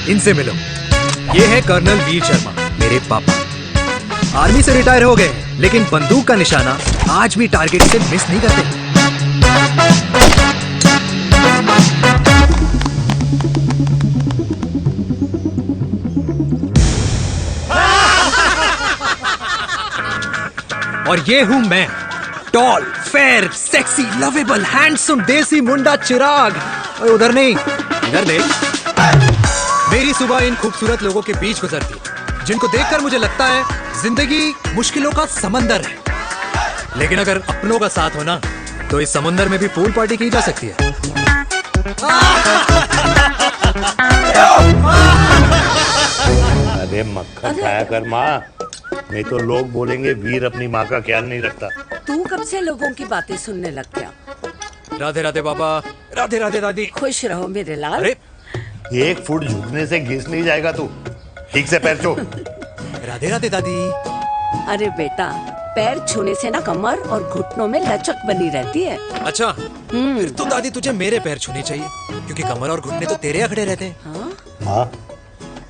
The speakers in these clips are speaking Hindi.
इनसे मिलो। ये है कर्नल वीर शर्मा, मेरे पापा। आर्मी से रिटायर हो गए, लेकिन बंदूक का निशाना आज भी टारगेट से मिस नहीं करते। और ये हूं मैं, tall, fair, sexy, lovable, handsome, देसी मुंडा चिराग। और उधर नहीं, इधर देख। मेरी सुबह इन खूबसूरत लोगों के बीच गुजरती है, जिनको देखकर मुझे लगता है जिंदगी मुश्किलों का समंदर है, लेकिन अगर अपनों का साथ हो ना, तो इस समंदर में भी पूल पार्टी की जा सकती है। अरे मक्खन खाया कर माँ, नहीं तो लोग बोलेंगे वीर अपनी माँ का ख्याल नहीं रखता। तू कब से लोगों की बातें सुनने लग गया? राधे राधे बाबा, राधे राधे दादी। खुश रहो मेरे लाल। अरे 1 फुट झुकने से घिस नहीं जाएगा तू, ठीक से पैर छू। राधे राधे दादी। अरे बेटा, पैर छूने से ना कमर और घुटनों में लचक बनी रहती है। अच्छा, फिर तो दादी तुझे मेरे पैर छूने चाहिए, क्योंकि कमर और घुटने तो तेरे अखड़े रहते हैं। हाँ? हाँ,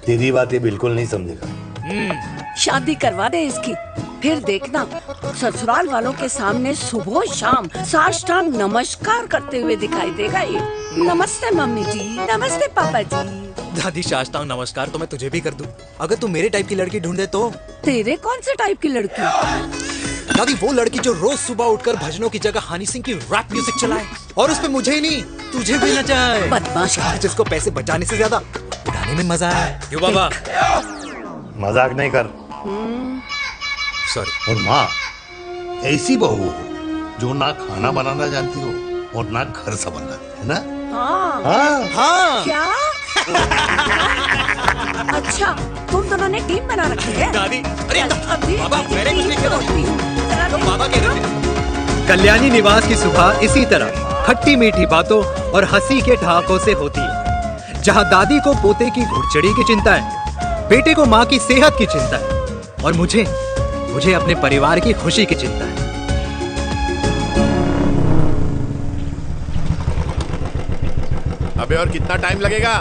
तेरी बात ये बिल्कुल नहीं समझेगा। शादी करवा दे इसकी, फिर देखना ससुराल वालों के सामने सुबह शाम साष्टांग नमस्कार करते हुए दिखाई देगा ये। नमस्ते मम्मी जी, नमस्ते पापा जी। दादी साष्टांग नमस्कार तो मैं तुझे भी कर दूं, अगर तू मेरे टाइप की लड़की ढूंढे तो। तेरे कौन से टाइप की लड़की? दादी वो लड़की जो रोज सुबह उठकर भजनों की जगह हनी सिंह की रैप म्यूजिक चलाए, और उसपे मुझे ही नहीं तुझे भी नचाए। बदमाश, जिसको पैसे बचाने से ज्यादा उड़ाने में मजा है। क्यों बाबा? मजाक नहीं कर। सॉरी। और माँ, ऐसी बहू हो जो ना खाना बनाना जानती हो और ना घर संभालना, है ना? हाँ। हाँ हाँ क्या? अच्छा, तुम दोनों ने टीम बना रखी है? दादी। अरे अभी बाबा, मैंने कुछ नहीं किया। तो बाबा कह रहे थे। कल्याणी निवास की सुबह इसी तरह खट्टी मीठी बातों और हंसी के ठहाकों से होती है, जहां दादी को पोते की घुड़चड़ी की चिंता है, बेटे को माँ की सेहत की चिंता है, और मुझे अपने परिवार की खुशी की चिंता है। अबे और कितना टाइम लगेगा?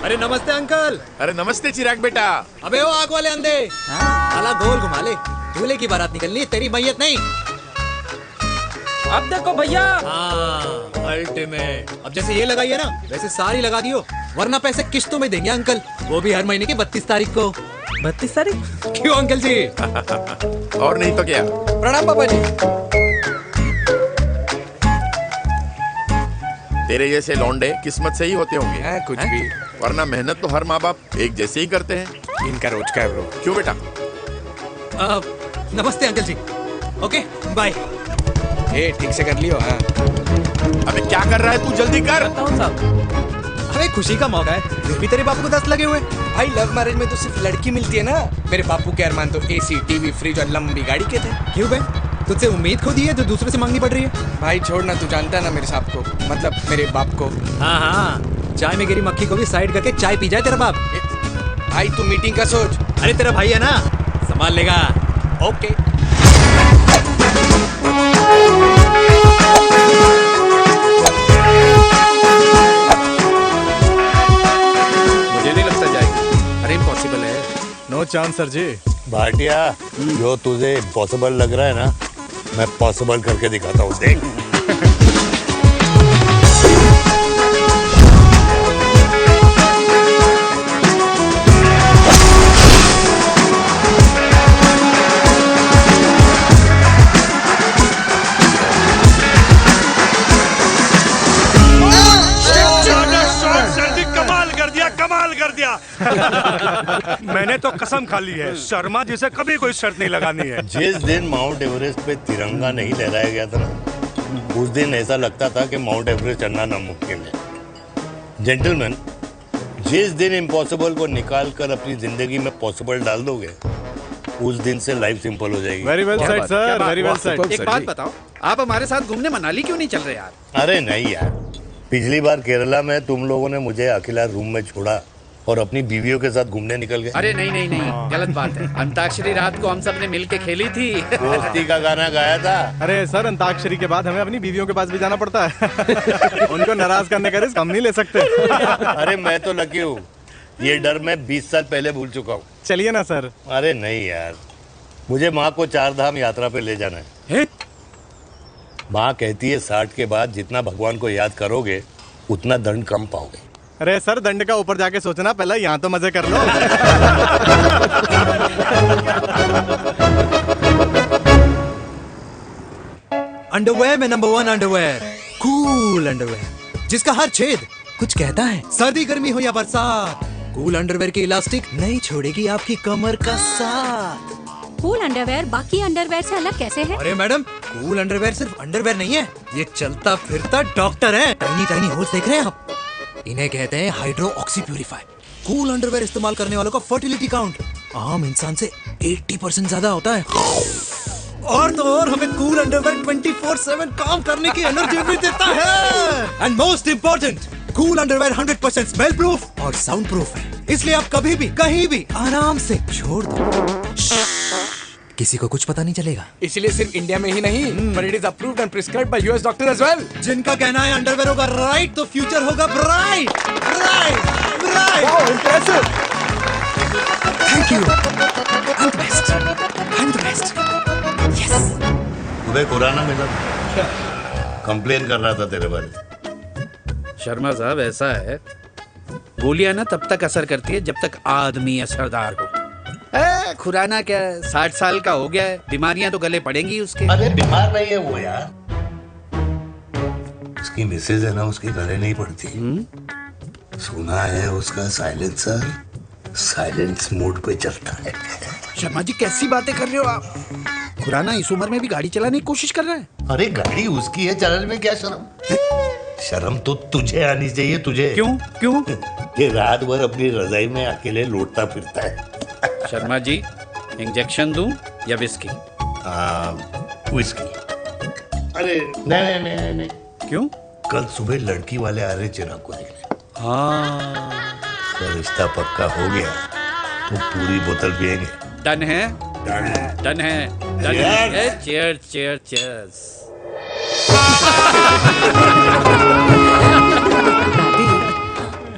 अरे नमस्ते अंकल। अरे नमस्ते चिराग बेटा। अबे वो आग वाले अंधे, साला गोल घुमा ले, दूल्हे की बारात निकलनी है, तेरी मैयत नहीं। अब देखो भैया। हाँ, अल्टीमेट। अब जैसे ये लगाई है ना, वैसे सारी लगा दियो, वरना पैसे किश्तों में देंगे अंकल, वो भी हर महीने की 32 तारीख को। 32 तारीख? क्यों अंकल जी? और नहीं तो क्या। प्रणाम पापा जी। तेरे जैसे लौंडे किस्मत से ही होते होंगे। कुछ भी, वरना मेहनत तो हर माँ बाप एक जैसे ही करते हैं। इनका रोज का है ब्रो। क्यों बेटा? नमस्ते अंकल जी। Okay bye. ए ठीक से कर लियो। हाँ अबे क्या कर रहा है तू, जल्दी कर। अरे खुशी का मौका है, फिर भी तेरे बापू को 10 लगे हुए। भाई लव मैरिज में तो सिर्फ लड़की मिलती है ना। मेरे बापू के अरमान तो एसी, टीवी, फ्रिज और लंबी गाड़ी के थे। क्यों बे? तुझसे उम्मीद खो दी है जो दूसरे से मांगनी पड़ रही है। भाई छोड़ना, तू जानता है ना मेरे साहब को, मतलब मेरे बाप को। हाँ हाँ, चाय में गिरी मक्खी को भी साइड करके चाय पी जाए तेरा बाप। भाई तू मीटिंग का सोच। अरे तेरा भाई है ना, संभाल लेगा। ओके। मुझे नहीं लगता जाएगी। अरे इम्पॉसिबल है। नो चांस सर जी। भाटिया, जो तुझे इम्पॉसिबल लग रहा है ना, मैं पॉसिबल करके दिखाता हूँ, देख। मैंने तो कसम खा ली है, शर्मा जी से कभी कोई शर्त नहीं लगानी है। जिस दिन माउंट एवरेस्ट पे तिरंगा नहीं लहराया गया था ना, उस दिन ऐसा लगता था कि माउंट एवरेस्ट चढ़ना नामुमकिन है। जेंटलमैन, जिस दिन इम्पॉसिबल को निकाल कर अपनी जिंदगी में पॉसिबल डाल दोगे, उस दिन से लाइफ सिंपल हो जाएगी। Very well said sir, very well said. एक बात बताओ, आप हमारे साथ घूमने मनाली क्यों नहीं चल रहे यार? अरे नहीं यार, पिछली बार केरला में तुम लोगों ने मुझे अकेला रूम में छोड़ा और अपनी बीवियों के साथ घूमने निकल गए। अरे नहीं नहीं नहीं, गलत बात है। अंताक्षरी रात को हम सब ने मिलके खेली थी। दोस्ती का गाना गाया था। अरे सर, अंताक्षरी के बाद हमें अपनी बीवियों के पास भी जाना पड़ता है। उनको नाराज करने का रिस्क हम नहीं ले सकते। अरे मैं तो लकी हूँ, ये डर मैं 20 साल पहले भूल चुका हूँ। चलिए ना सर। अरे नहीं यार, मुझे माँ को 4 धाम यात्रा पे ले जाना है। माँ कहती है 60 के बाद जितना भगवान को याद करोगे उतना दंड कम पाओगे। अरे सर, दंड का ऊपर जाके सोचना, पहले यहाँ तो मजे कर लो। अंडरवेयर में नंबर 1 अंडरवेयर, कूल अंडरवेयर, जिसका हर छेद कुछ कहता है। सर्दी गर्मी हो या बरसात, कूल अंडरवेयर की इलास्टिक नहीं छोड़ेगी आपकी कमर का साथ। कूल अंडरवेयर बाकी अंडरवेयर से अलग कैसे है? अरे मैडम, कूल अंडरवेयर सिर्फ अंडरवेयर नहीं है, ये चलता फिरता डॉक्टर है। टाइनी टाइनी होल्स देख रहे हैं आप? इन्हें कहते हैं hydro oxy purifier. Cool underwear इस्तेमाल करने वालों का फर्टिलिटी काउंट आम इंसान से 80% ज्यादा होता है। और तो और हमें कूल अंडरवेयर 24/7 काम करने की एनर्जी भी देता है। And most important, cool underwear 100% smell proof और साउंड प्रूफ है, इसलिए आप कभी भी कहीं भी आराम से छोड़ दो, किसी को कुछ पता नहीं चलेगा। इसलिए सिर्फ इंडिया में ही नहीं, पर it is approved and prescribed by US doctor as well. जिनका कहना है अंडरवेयर होगा राइट तो फ्यूचर होगा bright. Right right. Oh impressive. Thank you. I'm the best. I'm the best. Yes. Uday Khurana मिला, कंप्लेन कर रहा था तेरे बारे में। शर्मा साहब, ऐसा है, गोलियां ना तब तक असर करती है जब तक आदमी असरदार हो। खुराना क्या 60 साल का हो गया है, बीमारियां तो गले पड़ेंगी उसके। अरे बीमार नहीं है वो यार, उसकी मिसेज है ना, उसके गले नहीं पड़ती। सुना है उसका साइलेंसर साइलेंस मोड पे चलता है। शर्मा जी, कैसी बातें कर रहे हो आप? खुराना इस उम्र में भी गाड़ी चलाने की कोशिश कर रहा है। अरे गाड़ी उसकी है, चलाने में क्या शर्म? शर्म तो तुझे आनी चाहिए, तुझे। क्यों? ये रात भर अपनी रजाई में अकेले लौटता फिरता है। शर्मा जी, इंजेक्शन दूं या विस्की? विस्की। अरे नहीं। क्यों? कल सुबह लड़की वाले आ रहे चिराग को देखने। हाँ, अगर रिश्ता पक्का हो गया तो पूरी बोतल पिएंगे। डन है। चीयर्स।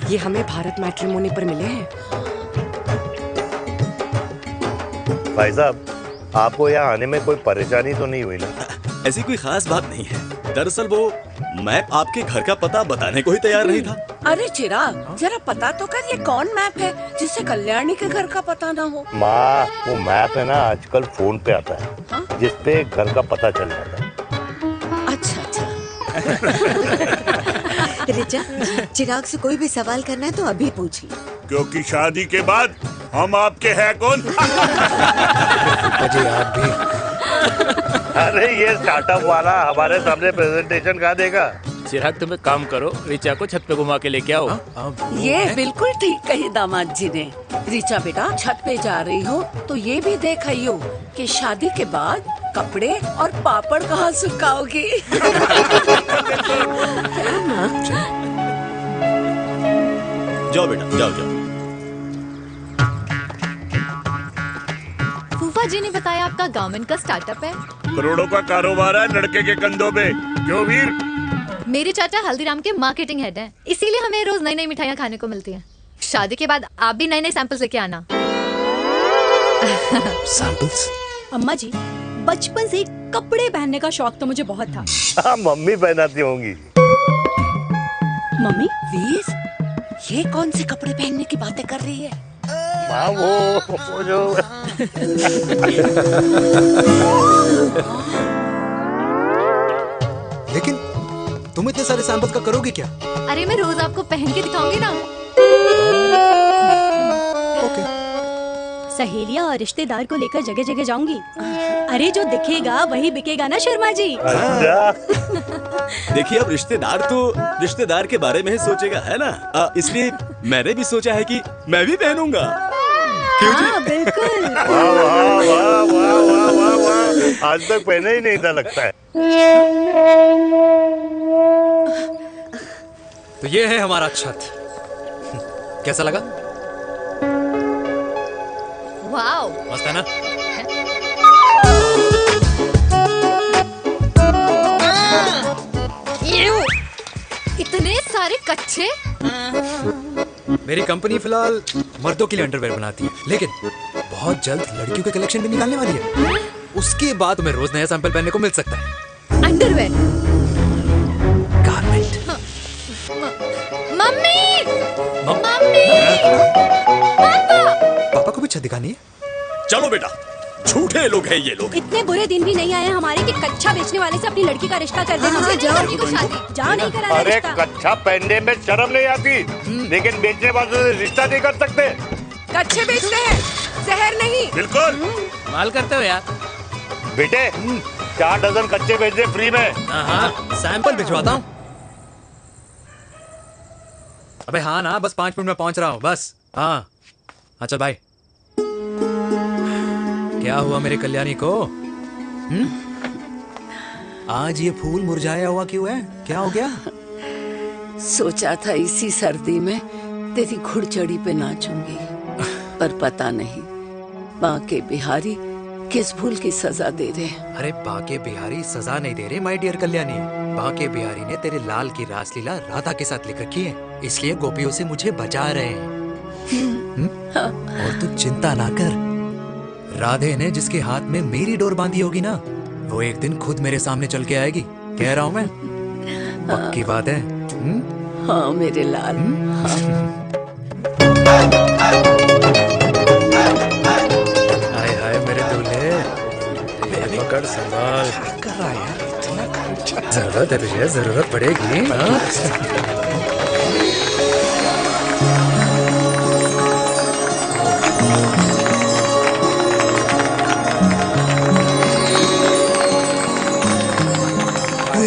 ये हमें भारत मैट्रिमोनी पर मिले हैं। भाई साहब, आपको यहाँ आने में कोई परेशानी तो नहीं हुई ना? ऐसी कोई खास बात नहीं है। दरअसल वो मैप आपके घर का पता बताने को ही तैयार नहीं था। अरे चिराग, जरा पता तो कर, ये कौन मैप है जिससे कल्याणी के घर का पता ना हो? माँ, वो मैप है ना आजकल फोन पे आता है, जिसपे घर का पता चल जाता है। अच्छा। रिचा, चिराग से कोई भी सवाल करना है तो अभी पूछिए, क्योंकि शादी के बाद हम आपके हैं कौन? अजय आप भी। अरे ये स्टार्टअप वाला हमारे सामने प्रेजेंटेशन कहाँ देगा? चिराग, तुम एक काम करो, रिचा को छत पे घुमा के लेके आओ। ये बिल्कुल ठीक कही दामाद जी ने। रिचा बेटा, छत पे जा रही हो तो ये भी देख आइयो कि शादी के बाद कपड़े और पापड़ कहाँ सुखाओगी। जाओ बेटा, जाओ। फूफा जी ने बताया आपका गारमेंट का स्टार्टअप है। करोड़ों का कारोबार है लड़के के कंधों पे। क्यों वीर? मेरे चाचा हल्दीराम के मार्केटिंग हेड हैं, इसीलिए हमें रोज नई नई मिठाइयाँ खाने को मिलती हैं। शादी के बाद आप भी नए नए सैंपल्स लेके आना। सैंपल्स? अम्मा जी, बचपन से कपड़े पहनने का शौक तो मुझे बहुत था। हाँ, मम्मी पहनाती होंगी। मम्मी? वीर, ये कौन से कपड़े पहनने की बातें कर रही है? माँ, वो जो लेकिन तुम इतने सारे सैंपल्स का करोगे क्या? अरे मैं रोज आपको पहन के दिखाऊंगी ना। ओके। सहेलियां और रिश्तेदार को लेकर जगह जगह जाऊंगी। अरे जो दिखेगा वही बिकेगा ना शर्मा जी। देखिए, अब रिश्तेदार तो रिश्तेदार के बारे में ही सोचेगा, है ना? इसलिए मैंने भी सोचा है कि मैं भी पहनूंगा। हाँ, बिल्कुल। वाह, आज तक पहने ही नहीं था लगता है। तो ये है हमारा छत, कैसा लगा? वाओ, मस्त है ना? इतने सारे कच्चे। मेरी कंपनी फिलहाल मर्दों के लिए अंडरवेयर बनाती है, लेकिन बहुत जल्द लड़कियों के कलेक्शन भी निकालने वाली है। उसके बाद तुम्हें रोज नया सैंपल पहनने को मिल सकता है। अंडरवेयर? गारमेंट। मम्मी! मम्मी! पापा को भी छत दिखानी है। चलो बेटा, झूठे लोग हैं ये लोग। इतने बुरे दिन भी नहीं आए हमारे कि कच्चा बेचने वाले से अपनी लड़की का रिश्ता कर देना। जाओ नहीं करा अरे रिश्ता। कच्चा पहनने में शर्म नहीं आती, लेकिन बेचने वालों से रिश्ता नहीं कर सकते। कच्चे बेचते हैं, जहर नहीं। बिल्कुल माल करते हो यार। बेटे 4 डजन कच्चे बेच दे फ्री में। सैंपल भिजवाता हूँ। अबे हाँ ना, बस 5 मिनट में पहुंच रहा हूँ बस। हाँ चल भाई। क्या हुआ मेरे कल्याणी को? आज ये फूल मुरझाया हुआ क्यों है? क्या हो गया? सोचा था इसी सर्दी में तेरी घुड़चड़ी पे नाचूंगी, पर पता नहीं बांके बिहारी किस भूल की सजा दे रहे। अरे बांके बिहारी सजा नहीं दे रहे माय डियर कल्याणी। बांके बिहारी ने तेरे लाल की रासलीला राधा के साथ लिख रखी है, इसलिए गोपियों से मुझे बचा रहे हैं। और तू चिंता ना कर, राधे ने जिसके हाथ में मेरी डोर बांधी होगी ना, वो एक दिन खुद मेरे सामने चल के आएगी। कह रहा हूँ मैं, पक्की बात है। हाँ मेरे लाल। हाय हाय मेरे दूल्हे, पकड़ संभाल। कर रहा है यार, इतना खर्चा। जरूरत है तुझे, जरूरत पड़ेगी।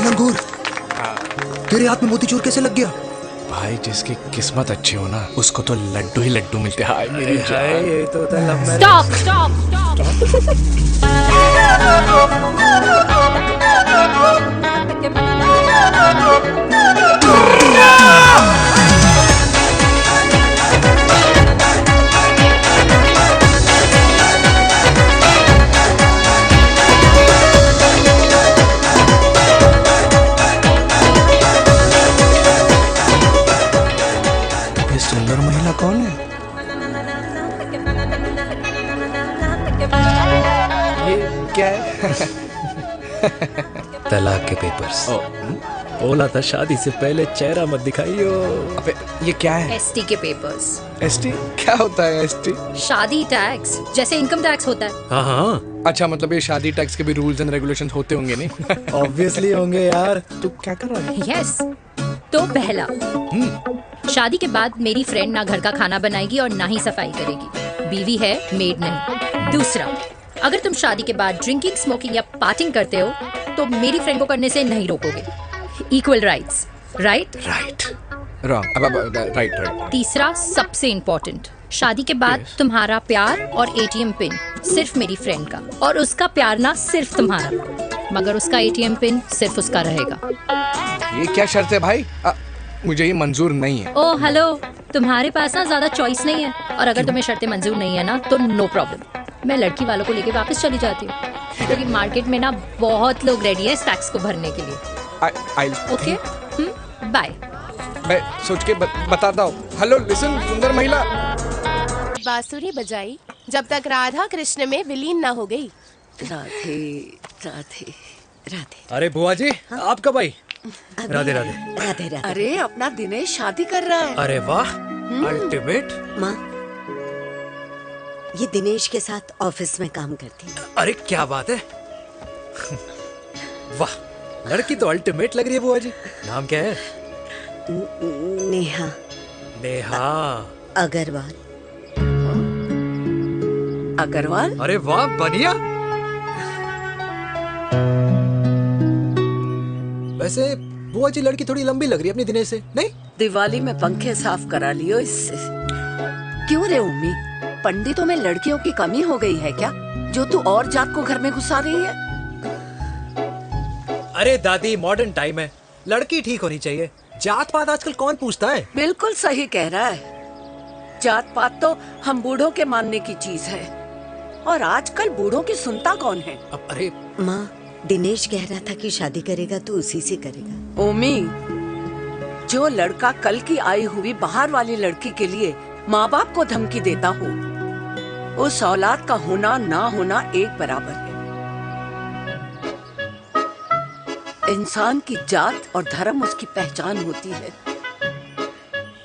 लंगूर, तेरे हाथ में मोतीचूर कैसे लग गया? भाई जिसकी किस्मत अच्छी हो ना, उसको तो लड्डू ही लड्डू मिलते हैं। हाय मेरी हाय, ये तो होता है लव मैरिज। स्टॉप स्टॉप ये सुंदर महिला कौन है? ये क्या है? तलाक के पेपर्स। बोला था शादी से पहले चेहरा मत दिखाइयो। अबे ये क्या है? एसटी के पेपर्स। एसटी क्या होता है? एसटी शादी टैक्स, जैसे इनकम टैक्स होता है। हाँ हाँ, अच्छा, मतलब ये शादी टैक्स के भी रूल्स एंड रेगुलेशन होते होंगे नहीं? ऑब्वियसली होंगे यार। तू क्या कर रहा है? यस। तो पहला, शादी के बाद मेरी फ्रेंड ना घर का खाना बनाएगी और ना ही सफाई करेगी, बीवी है, मेड नहीं। दूसरा, अगर तुम शादी के बाद ड्रिंकिंग, स्मोकिंग या पार्टिंग करते हो तो मेरी फ्रेंड को करने से नहीं रोकोगे। Equal rights, right? Right wrong. Right right. तीसरा, सबसे इम्पोर्टेंट, शादी के बाद तुम्हारा प्यार और एटीएम पिन सिर्फ मेरी फ्रेंड का, और उसका प्यार ना सिर्फ तुम्हारा, मगर उसका एटीएम पिन सिर्फ उसका रहेगा। ये क्या शर्त है भाई? मुझे ये मंजूर नहीं है। ओ हेलो, तुम्हारे पास ना ज्यादा चॉइस नहीं है, और अगर तुम्हें शर्तें मंजूर नहीं है ना तो नो प्रॉब्लम, मैं लड़की वालों को लेके वापस चली जाती हूँ, क्योंकि मार्केट में ना बहुत लोग रेडी है इस टैक्स को भरने के लिए। Okay, bye. मैं सोच के बताता हूँ। हेलो लिसन, सुंदर महिला। बांसुरी बजाई जब तक राधा कृष्ण में विलीन न हो गई। राधे राधे राधे। अरे बुआ जी, आप कब आई? राधे राधे। राधे राधे। अरे अपना दिनेश शादी कर रहा है। अरे वाह, अल्टीमेट। माँ, ये दिनेश के साथ ऑफिस में काम करती है। अरे क्या बात है। वाह, लड़की तो अल्टीमेट लग रही है बुआ जी। नाम क्या है? नेहा। नेहा अग्रवाल। अग्रवाल? अरे वाह, बढ़िया। वैसे बुआ जी लड़की थोड़ी लंबी लग रही है अपनी दिनेश से, नहीं? दिवाली में पंखे साफ करा लियो इससे। क्यों रे उम्मी, पंडितों में लड़कियों की कमी हो गई है क्या, जो तू और जात को घर में घुसा रही है? अरे दादी, मॉडर्न टाइम है, लड़की ठीक होनी चाहिए। जात पात आजकल कौन पूछता है? बिल्कुल सही कह रहा है। जात पात तो हम बूढ़ों के मानने की चीज है, और आजकल बूढ़ों की सुनता कौन है? अरे माँ, दिनेश कह रहा था कि शादी करेगा तो उसी से करेगा। ओमी, जो लड़का कल की आई हुई बाहर वाली लड़की के लिए माँ बाप को धमकी देता हो, उस औलाद का होना ना होना एक बराबर है। इंसान की जात और धर्म उसकी पहचान होती है,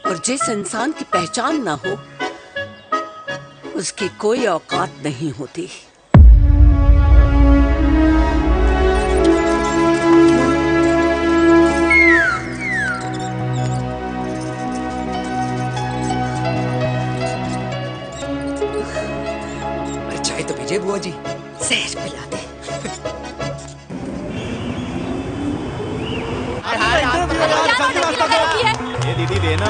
और जिस इंसान की पहचान ना हो उसकी कोई औकात नहीं होती। चाय तो पीजिए बुआ जी। जहर पिला दे। ये दीदी देना।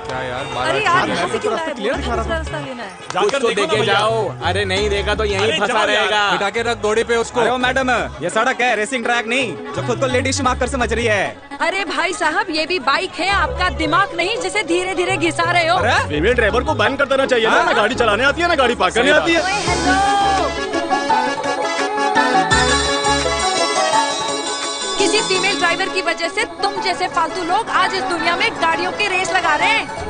क्या यार, अरे यार यहाँ से क्यों लाए? रास्ता लेना है। कुछ तो देके जाओ। अरे नहीं देगा तो यहीं फंसा रहेगा। बिठा के रख घोड़ी पे उसको। अरे मैडम, ये सड़क है, रेसिंग ट्रैक नहीं जो खुद को लेडी शिमाकर समझ रही है। अरे भाई साहब, ये भी बाइक है, आपका दिमाग नहीं जिसे धीरे धीरे घिसा रहे हो। फीमेल ड्राइवर को बैन कर देना चाहिए ना गाड़ी चलाने आती है ना गाड़ी पार्क करने आती है। किसी फीमेल ड्राइवर की वजह से तुम जैसे फालतू लोग आज इस दुनिया में गाड़ियों की रेस लगा रहे हैं।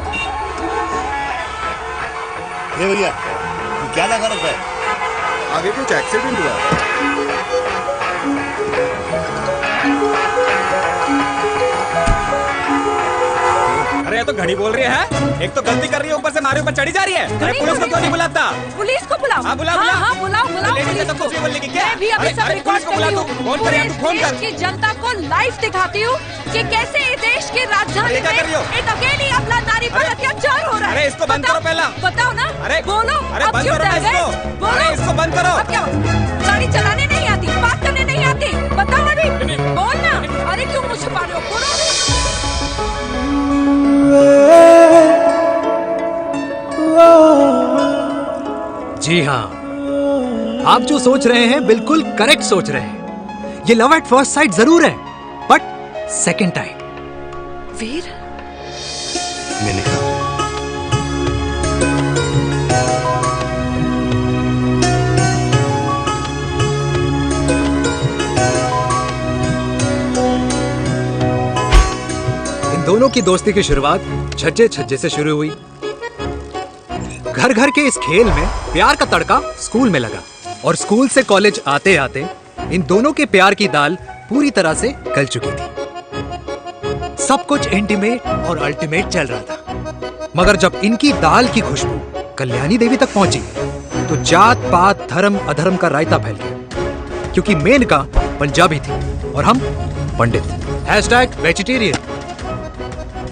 ये भैया, ये क्या लगा रखा है? आगे कुछ एक्सीडेंट हुआ। अरे ये तो घड़ी बोल रही है। एक तो गलती कर रही है, ऊपर से हमारे ऊपर चढ़ी जा रही है। अरे पुलिस को क्यों नहीं बुलाता? पुलिस को बुलाओ। हाँ बुलाओ हाँ बुलाओ बुलाओ। पुलिस को कुछ नहीं बोलने की क्या? मैं भी अभी सब रिकॉर्ड कर रही हूँ। फोन कर, फोन कर। की जनता को लाइव दिखाती हूँ कि कैसे इस देश की राजधानी में एक अकेली अबला नारी पर अत्याचार हो रहा है। अरे इसको बंद करो पहला। बताओ ना। अरे बोलो। अरे बंद करो ना इसको। अरे इसको बंद करो। अब क्या? गाड़ी चलाने नहीं आती, बात करने नहीं आती, बताओ अभी। बोल ना। अरे क्यों मुझे छुपा रहे हो? बोलो। जी हाँ, आप जो सोच रहे हैं बिल्कुल करेक्ट सोच रहे हैं। ये लव एट फर्स्ट साइट जरूर है, बट सेकंड टाइम। वीर, मैंने कहा इन दोनों की दोस्ती की शुरुआत छज्जे छज्जे से शुरू हुई। घर घर के इस खेल में प्यार का तड़का स्कूल में लगा, और स्कूल से कॉलेज आते आते इन दोनों के प्यार की दाल पूरी तरह से गल चुकी थी। सब कुछ इंटीमेट और अल्टीमेट चल रहा था, मगर जब इनकी दाल की खुशबू कल्याणी देवी तक पहुंची तो जात पात धर्म अधर्म का रायता फैल गया, क्योंकि मेनका पंजाबी थी और हम पंडित। #वेजिटेरियन।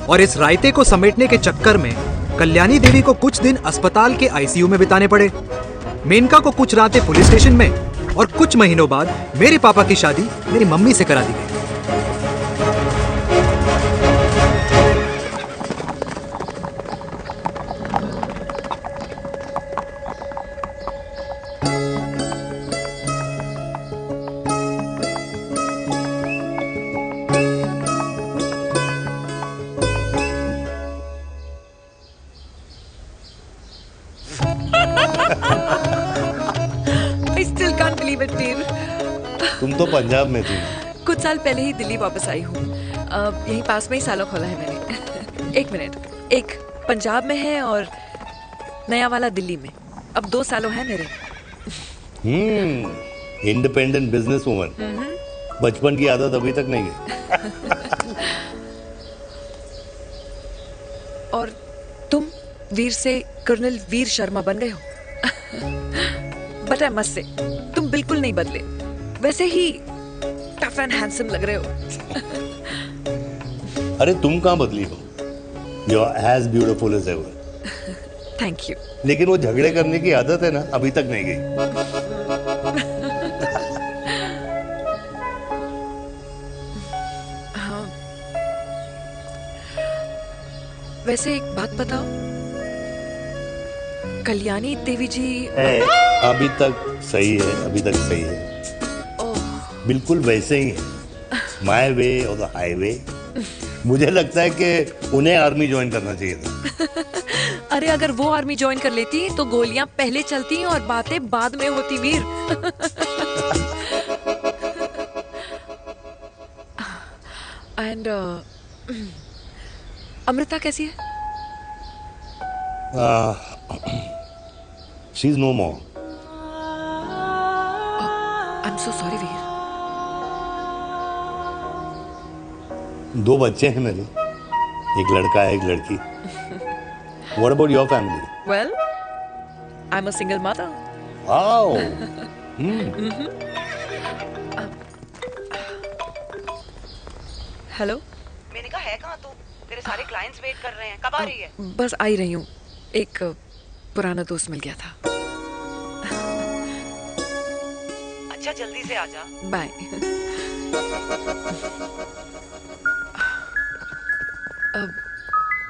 और इस रायते को समेटने के चक्कर में कल्याणी देवी को कुछ दिन अस्पताल के आईसीयू में बिताने पड़े, मेनका को कुछ रातें पुलिस स्टेशन में, और कुछ महीनों बाद मेरे पापा की शादी मेरी मम्मी से करा दी गई। I still can't believe it, वीर। तुम तो पंजाब में थी। कुछ साल पहले ही दिल्ली वापस आई हूँ। यहीं पास में ही सालों खोला है मैंने। एक मिनट, एक पंजाब में है और नया वाला दिल्ली में। अब 2 सालों है मेरे। Independent business woman. बचपन की आदत अभी तक नहीं है। और तुम वीर से कर्नल वीर शर्मा बन गए हो। बट आई मस्ट से, तुम बिल्कुल नहीं बदले, वैसे ही टफ एंड हैंडसम लग रहे हो। अरे तुम कहाँ बदली हो? You are as beautiful as ever. Thank you. लेकिन वो झगड़े करने की आदत है ना, अभी तक नहीं गई। हाँ। वैसे एक बात बताओ, कल्याणी देवी जी अभी तक सही है, अभी तक सही है। बिल्कुल वैसे ही है, माय वे और द हाईवे। मुझे लगता है कि उन्हें आर्मी ज्वाइन करना चाहिए था। अरे अगर वो आर्मी ज्वाइन कर लेती तो गोलियां पहले चलती और बातें बाद में होती, वीर। एंड अमृता कैसी है? She is no more. I am so sorry Veer. 2 बच्चे हैं मेरे, एक लड़का है एक लड़की। What about your family? Well, I'm a single mother. Wow. Hello. मैंने कहा है कहाँ तू? तेरे सारे क्लाइंट्स वेट कर रहे हैं, कब आ रही है? बस आ ही रही हूँ, एक पुराना दोस्त मिल गया था। अच्छा जल्दी से आ जा। बाय। अब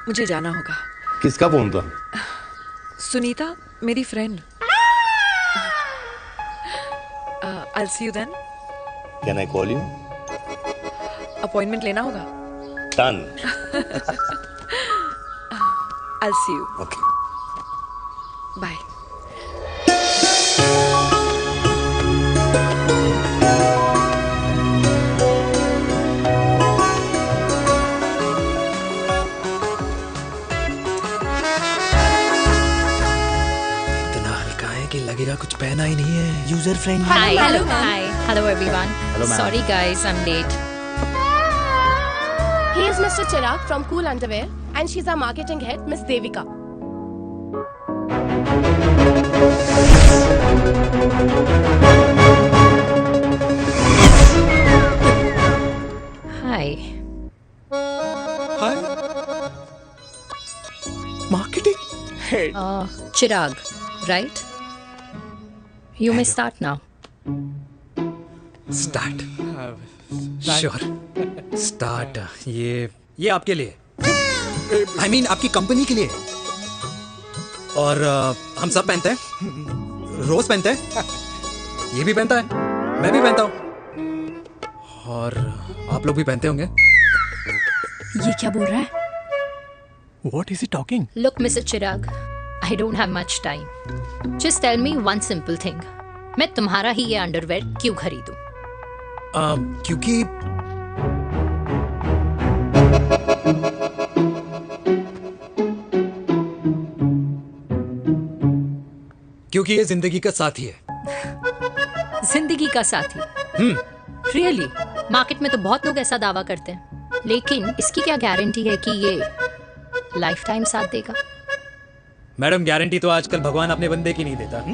मुझे जाना होगा। किसका फोन था? सुनीता, मेरी friend. I'll see you then. Can I call you? Appointment लेना होगा। Done. I'll see you. Okay. Bye. इतना हल्का है कि लगेगा कुछ पहना ही नहीं है। User friendly. Hi. Hello everyone. Hello, ma'am. Sorry guys, I'm late. He is Mr. Chirag from Cool Underwear and she's our marketing head, Miss Devika. Hi. Hi. Marketing head. Chirag, right? You may start now. Start. Sure. Start. ये आपके लिए, I mean आपकी कंपनी के लिए। और हम सब पहनते हैं, रोज पहनते हैं, ये भी पहनता है, मैं भी पहनता हूँ, और आप लोग भी पहनते होंगे। ये क्या बोल रहा है? What is he talking? Look, Mr. Chirag, I don't have much time. Just tell me one simple thing. मैं तुम्हारा ही ये अंडरवेयर क्यों खरीदूं? क्योंकि ये जिंदगी का साथी है। जिंदगी का साथी? रियली? मार्केट में तो बहुत लोग ऐसा दावा करते हैं, लेकिन इसकी क्या गारंटी है कि ये लाइफ टाइम साथ देगा? मैडम, गारंटी तो आजकल भगवान अपने बंदे की नहीं देता,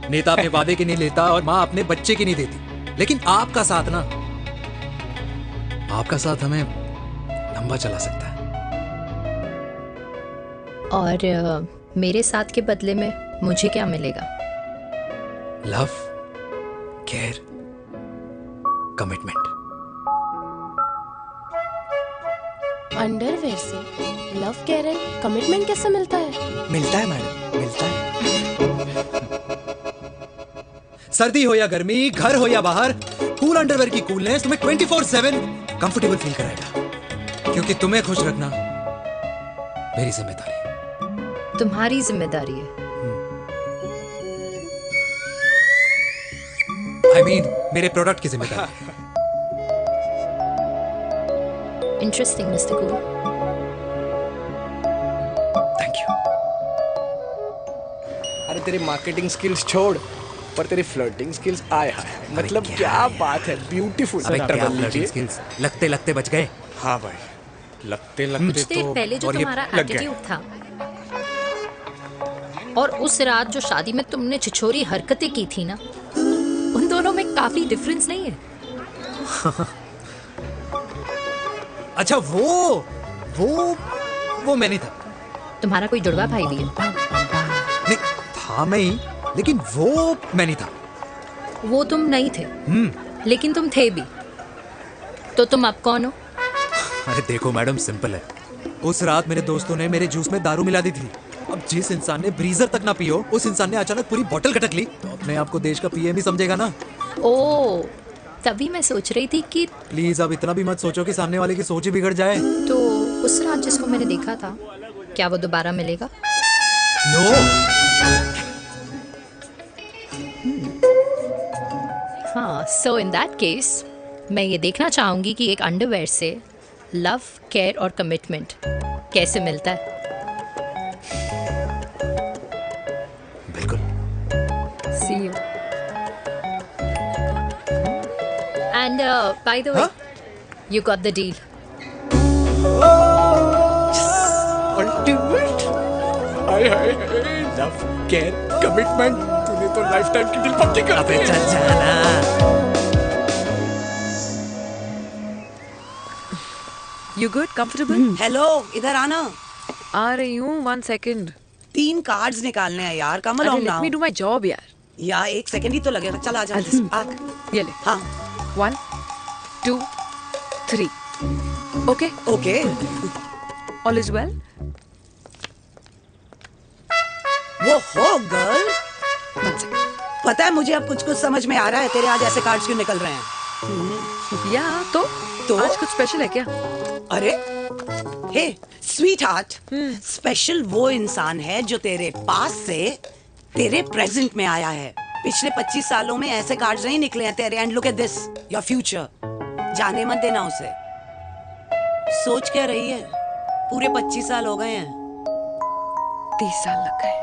नेता अपने वादे की नहीं लेता, और माँ अपने बच्चे की नहीं देती। लेकिन आपका साथ ना, आपका साथ हमें लंबा चला सकता है। और मेरे साथ के बदले में मुझे क्या मिलेगा? Love, care, commitment. अंडरवेयर से लव, केयर एंड कमिटमेंट कैसे मिलता है? मिलता है मैडम, मिलता है। सर्दी हो या गर्मी, घर हो या बाहर, कूल अंडरवेयर की कूलनेस तुम्हें 24/7 कंफर्टेबल फील कराएगा। क्योंकि तुम्हें खुश रखना मेरी जिम्मेदारी है। तुम्हारी जिम्मेदारी है? I mean, मेरे प्रोडक्ट की जिम्मेदारी है। Interesting mister cool. Thank you. अरे तेरी मार्केटिंग स्किल्स छोड़, पर तेरी फ्लर्टिंग स्किल्स आए हाय, मतलब क्या बात है, ब्यूटीफुल। स्किल्स लगते लगते बच गए। हाँ भाई, लगते लगते कुछ देर पहले जो तुम्हारा एटीट्यूड था, और उस रात जो शादी में तुमने छिछोरी हरकतें की थी ना, उन दोनों में काफी डिफरेंस नहीं है? अच्छा, वो मैं नहीं था। तुम्हारा कोई जुड़वा भाई भी है? नहीं था मैं ही, लेकिन वो मैं नहीं था। वो तुम नहीं थे, लेकिन तुम थे भी। तो तुम अब कौन हो? अरे देखो मैडम, सिंपल है। उस रात मेरे दोस्तों ने मेरे जूस में दारू मिला दी थी। अब जिस इंसान ने ब्रीजर तक ना पियो, उस इंसान ने अचानक पूरी बोतल खटक ली, तो अपने आप को देश का पीएम ही समझेगा ना। ओ, तभी मैं सोच रही थी कि प्लीज अब इतना भी मत सोचो कि सामने वाले की सोच ही बिगड़ जाए। तो उस रात जिसको मैंने देखा था, क्या वो दोबारा मिलेगा? नो। हाँ, सो इन दैट केस मैं ये देखना चाहूंगी कि एक अंडरवेयर से लव, केयर और कमिटमेंट कैसे मिलता है? बिल्कुल। See you. And by the way, you got the deal. Ultimate. Hi hi love, care, commitment, तूने तो लाइफ टाइम की डील पक्की कर दी। चल जाना। You good? Comfortable? हेलो, इधर आना। आ रही हूँ, 1 second. 3 कार्ड्स निकालने हैं यार, कम अरे along let now। me do my job यार. या 1 सेकंड ही तो लगेगा, चल आ जा। आ। ये ले. हाँ। 1, 2, 3. Okay? Okay. All is well? वो हो गर्ल। पता है मुझे अब कुछ समझ में आ रहा है, तेरे आज ऐसे कार्ड्स क्यों निकल रहे हैं? या तो आज कुछ स्पेशल है क्या? अरे हे स्वीट हार्ट, स्पेशल वो इंसान है जो तेरे पास से तेरे प्रेजेंट में आया है। पिछले 25 सालों में ऐसे कार्ड्स नहीं निकले हैं तेरे। And look at this, your future. जाने मत देना उसे। सोच क्या रही है, पूरे 25 साल हो गए हैं। 30 साल लग गए।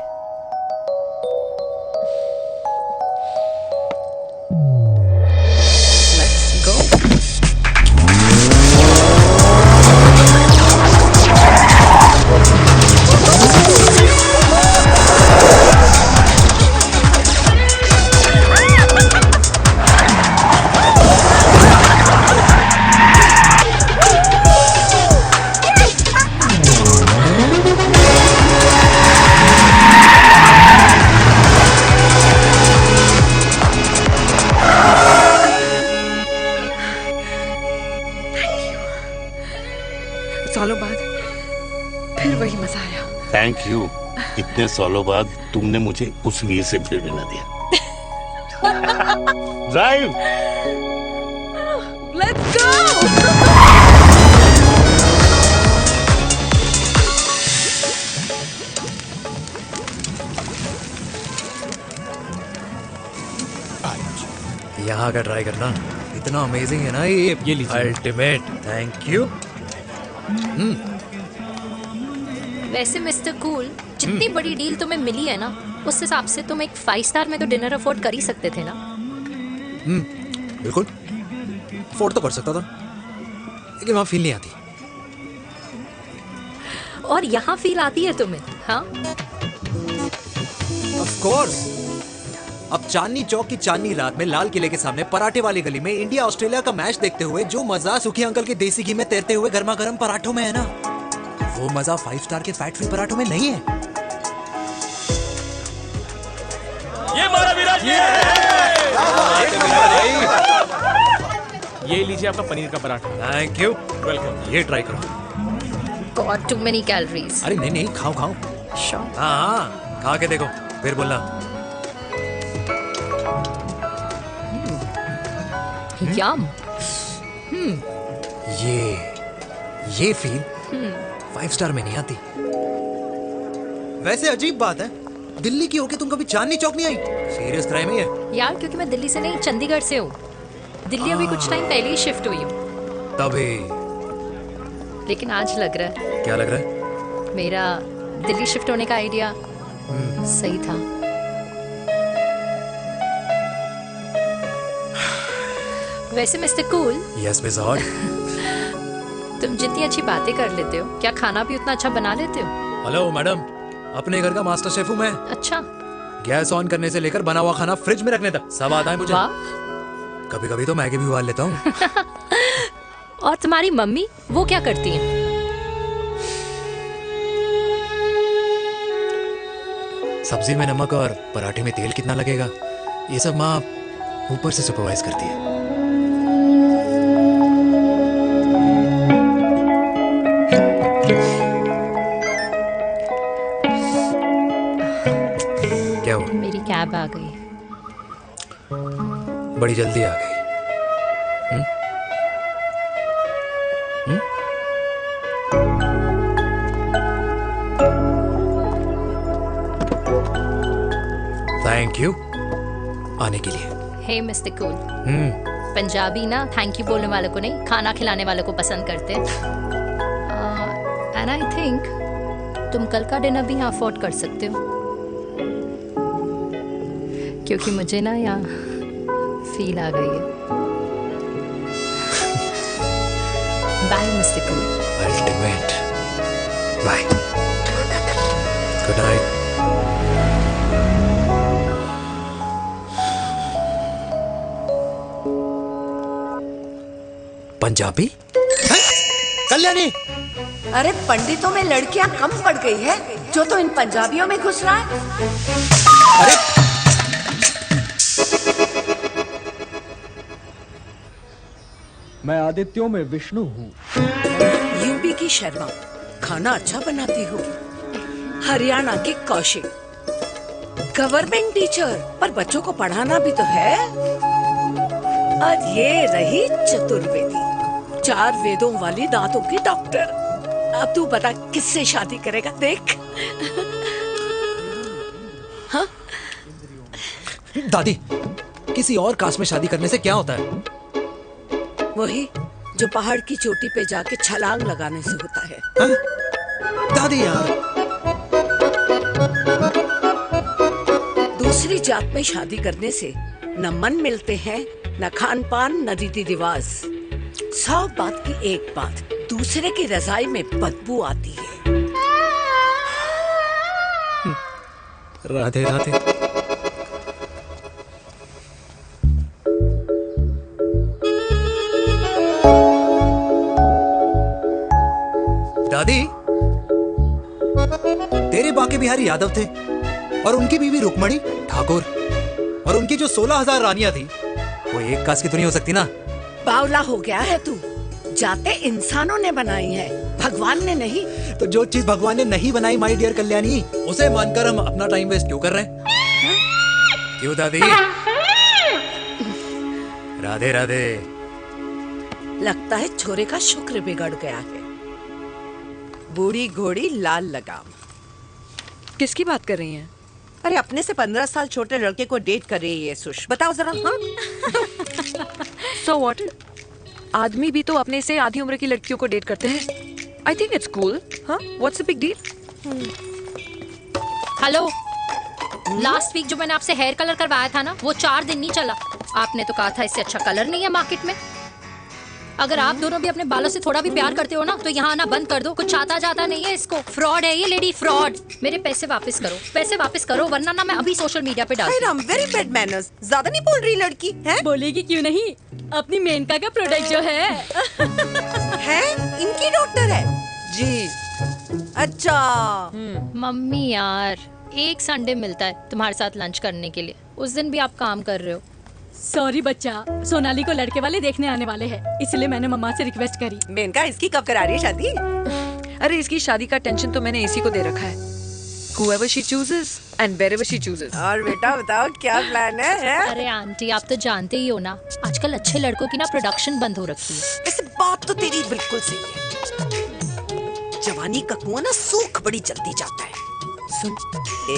सालों बाद फिर वही मजा आया। Thank you. इतने सालों बाद तुमने मुझे उस वीर से भी मिला दिया। ड्राइव। Let's go! यहाँ का ट्राई करना, इतना अमेजिंग है ना ये लीजिए। अल्टीमेट। Thank you. वैसे मिस्टर कूल, जितनी बड़ी डील तुम्हें मिली है ना, उस हिसाब से तुम एक 5 स्टार में तो डिनर अफोर्ड कर ही सकते थे ना। बिल्कुल अफोर्ड तो कर सकता था, लेकिन वहाँ फील नहीं आती। और यहाँ फील आती है तुम्हें? हाँ, ऑफ कोर्स। अब चांदनी चौक की चांदनी रात में लाल किले के सामने पराठे वाली गली में इंडिया ऑस्ट्रेलिया का मैच देखते हुए जो मजा सुखी अंकल के देसी घी में तैरते हुए गर्मा गर्म पराठों में है ना, वो मजा 5 स्टार के फैट फ्री पराठों में नहीं है। ये मारा विराज। ये लीजिए आपका पनीर का पराठा। Thank you. वेलकम। ये ट्राई करो। God too many calories. अरे नहीं नहीं, खाओ खाओ। श्योर। हाँ, खा के देखो फिर बोलना। यम। ये फील 5 स्टार में नहीं आती। वैसे अजीब बात है, दिल्ली की होके तुम कभी चांदनी चौक नहीं आई? सीरियस क्राइम है ये। यार क्योंकि मैं दिल्ली से नहीं, चंडीगढ़ से हूँ। दिल्ली अभी कुछ टाइम पहले ही शिफ्ट हुई हूँ। तभी। लेकिन आज लग रहा है, क्या लग रहा है? मेरा दिल्ली शिफ्ट होने का आइडिया सही था। वैसे mister cool, yes miss hot, तुम जितनी अच्छी बातें कर लेते हो, क्या खाना भी उतना अच्छा बना लेते हो? हेलो मैडम, अपने घर का मास्टर शेफ हूँ मैं। अच्छा। गैस ऑन करने से लेकर बना हुआ खाना फ्रिज में रखने तक सब आता है मुझे। कभी कभी तो मैगी भी उबाल लेता हूँ। और तुम्हारी मम्मी, वो क्या करती हैं? सब्जी में नमक और पराठे में तेल कितना लगेगा, ये सब माँ ऊपर से सुपरवाइज करती है। क्या हुआ? मेरी कैब आ गई। बड़ी जल्दी आ गई। थैंक यू आने के लिए। हे मिस्टर कूल, पंजाबी ना थैंक यू बोलने वालों को नहीं, खाना खिलाने वालों को पसंद करते हैं। एंड आई थिंक तुम कल का डिनर भी यहाँ अफोर्ड कर सकते हो, क्योंकि मुझे ना यहाँ फील आ गई है। Bye mister cool. Ultimate. Bye. Good night. Punjabi? Kalyani, अरे पंडितों में लड़कियां कम पड़ गई है जो तो इन पंजाबियों में घुस रहा है। मैं आदित्यों में विष्णु हूँ। यूपी की शर्मा, खाना अच्छा बनाती होगी। हरियाणा के कौशिक, गवर्नमेंट टीचर, पर बच्चों को पढ़ाना भी तो है। और ये रही चतुर्वेदी, 4 वेदों वाली दांतों की डॉक्टर। अब तू बता किससे शादी करेगा? देख। हाँ? दादी, किसी और कास्ट में शादी करने से क्या होता है? वही जो पहाड़ की चोटी पे जाके छलांग लगाने से होता है। हाँ? दादी यार, दूसरी जात में शादी करने से न मन मिलते हैं, न खान पान, न रीति रिवाज। 100 बात की एक बात, दूसरे की रजाई में बदबू आती है। राधे राधे। दादी, तेरे बाके बिहारी यादव थे और उनकी बीवी रुक्मणी ठाकुर, और उनकी जो 16,000 रानियां थी वो एक कास्ट की तो नहीं हो सकती ना? बावला हो गया है तू। जाते इंसानों ने बनाई है, भगवान ने नहीं। तो जो चीज भगवान ने नहीं बनाई माय डियर कल्याणी, उसे मानकर हम अपना टाइम वेस्ट क्यों कर रहे हैं? क्यों दादी? राधे राधे। लगता है छोरे का शुक्र बिगड़ गया है। बूढ़ी घोड़ी लाल लगाम। किसकी बात कर रही हैं? अरे अपने से 15 साल छोटे लड़के को डेट कर रही है सुश, बताओ जरा। हाँ? So what? आदमी भी तो अपने से आधी उम्र की लड़कियों को डेट करते हैं। I think it's cool. हाँ, what's the big deal? Hello, last week जो मैंने आपसे हेयर कलर करवाया था ना, वो 4 दिन नहीं चला। आपने तो कहा था इससे अच्छा कलर नहीं है मार्केट में। अगर आप दोनों भी अपने बालों से थोड़ा भी प्यार करते हो ना, तो यहाँ आना बंद कर दो। कुछ आता जाता नहीं है इसको। फ्रॉड है ये लेडी, फ्रॉड। मेरे पैसे वापस करो, पैसे वापस करो, वरना ना मैं अभी सोशल मीडिया पे डालूंगी। Very bad manners. ज्यादा नहीं बोल रही लड़की है? बोलेगी क्यों नहीं? अपनी मेनका का प्रोडक्ट जो है इनकी डॉक्टर है जी। अच्छा। मम्मी यार, एक संडे मिलता है तुम्हारे साथ लंच करने के लिए, उस दिन भी आप काम कर रहे हो। सॉरी बच्चा, सोनाली को लड़के वाले देखने आने वाले हैं, इसलिए मैंने मम्मा से रिक्वेस्ट करी। मेनका, इसकी कब करा रही है शादी? अरे इसकी शादी का टेंशन तो मैंने इसी को दे रखा है। Whoever she chooses and wherever she chooses. और बेटा बताओ क्या प्लान है? अरे आंटी, आप तो जानते ही हो ना, आजकल अच्छे लड़कों की ना प्रोडक्शन बंद हो रखी है। ऐसे बात तो तेरी बिल्कुल सही है। जवानी का कुआं ना सूख बड़ी जल्दी जाता है। सुन,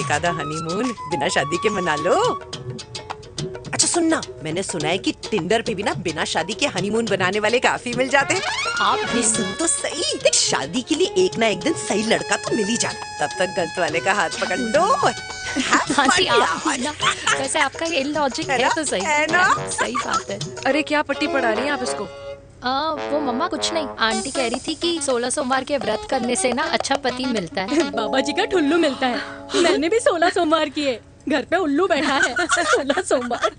एक आधा हनीमून बिना शादी के मना लो। अच्छा सुनना, मैंने सुना है कि टिंडर पे भी ना बिना शादी के हनीमून बनाने वाले काफी मिल जाते हैं। आप भी सुन तो सही, देख शादी के लिए एक ना एक दिन सही लड़का तो मिल ही जाता, तब तक गलत वाले का हाथ पकड़ लो। आंटी आप ना, वैसे आपका ये लॉजिक है तो सही है ना? सही बात है। अरे क्या पट्टी पढ़ा रही हैं आप इसको? वो मम्मा कुछ नहीं, आंटी कह रही थी कि 16 सोमवार के व्रत करने से ना अच्छा पति मिलता है। बाबा जी का ठुल्लू मिलता है। मैंने भी 16 सोमवार किए, घर पे उल्लू बैठा है। 16 सोमवार।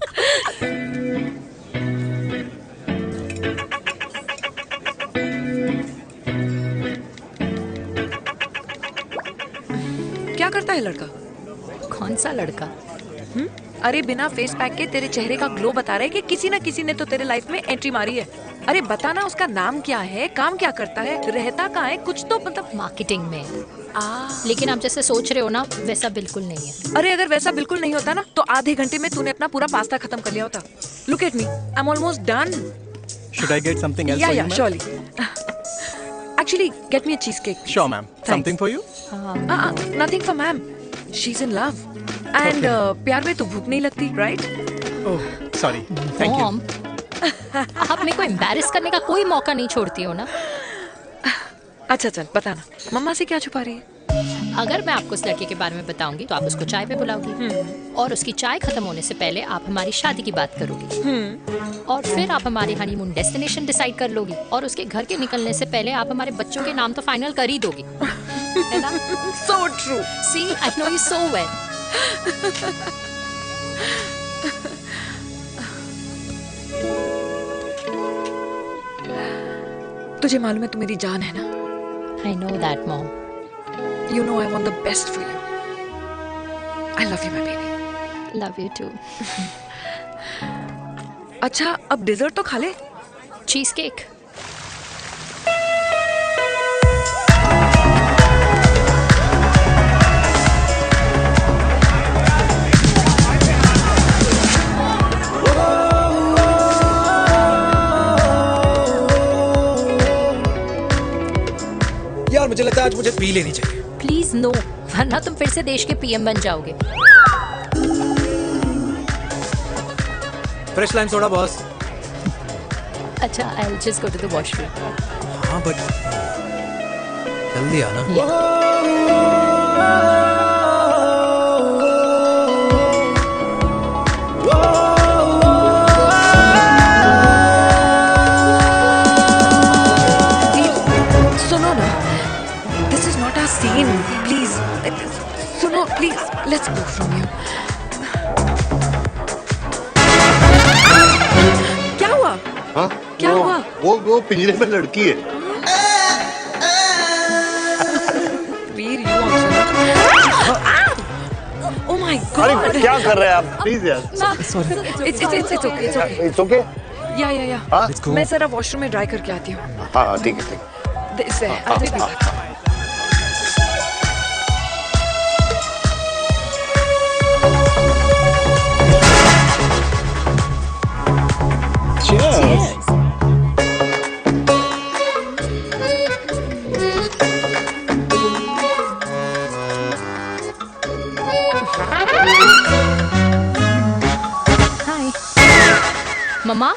क्या करता है लड़का? कौन सा लड़का? अरे बिना फेस पैक के तेरे चेहरे का ग्लो बता रहा है कि किसी ना किसी ने तो तेरे लाइफ में एंट्री मारी है। अरे बताना उसका नाम क्या है, काम क्या करता है, रहता कहाँ है, कुछ तो मतलब। मार्केटिंग में। लेकिन आप जैसे सोच रहे हो ना, वैसा बिल्कुल नहीं है। अरे अगर वैसा बिल्कुल नहीं होता ना, तो आधे घंटे में तूने अपना पूरा पास्ता खत्म कर लिया होता। Look at me, I am almost done. Should I get something else Yeah, for yeah, you, surely. Actually, get me a cheesecake. Sure, ma'am. Something for you? Nothing for ma'am. She's in love. And प्यार में तो भूख नहीं लगती, right? Oh, sorry. Thank you. Mom. आप मेरे को एम्बैरेस करने का कोई मौका नहीं छोड़ती हो ना। अच्छा चल बताना, मम्मा से क्या छुपा रही है? अगर मैं आपको उस लड़के के बारे में बताऊंगी तो आप उसको चाय पे बुलाओगी और उसकी चाय खत्म होने से पहले आप हमारी शादी की बात करोगी और फिर आप हमारे हनीमून डेस्टिनेशन डिसाइड कर लोगी और उसके घर के निकलने से पहले आप हमारे बच्चों के नाम तो फाइनल कर ही दोगी, है ना? So true. See, I know you so well. तुझे मालूम है तू मेरी जान है ना? I know that, Mom. You know I want the best for you. I love you, my baby. Love you too. अच्छा, अब डिजर्ट तो खा ले। Cheese cake. यार मुझे लगता है आज मुझे पी लेनी चाहिए। प्लीज नो, वरना तुम फिर से देश के पीएम बन जाओगे। Fresh lime soda boss. अच्छा, I'll just go to the washroom. हाँ बट जल्दी आना। सुनो ना, this is not our scene. Please, सुनो please, let's go from here. क्या हुआ? हाँ? क्या हुआ? वो पिंजरे में लड़की है। वीर, you also. Oh my God! अरे क्या कर रहे हैं आप? प्लीज यार। Sorry. It's okay. It's okay? या। हाँ? मैं जरा वॉशरूम में ड्राई करके आती हूँ। हाँ ठीक है। इससे I'll take you back. Cheers. हाय मम्मा।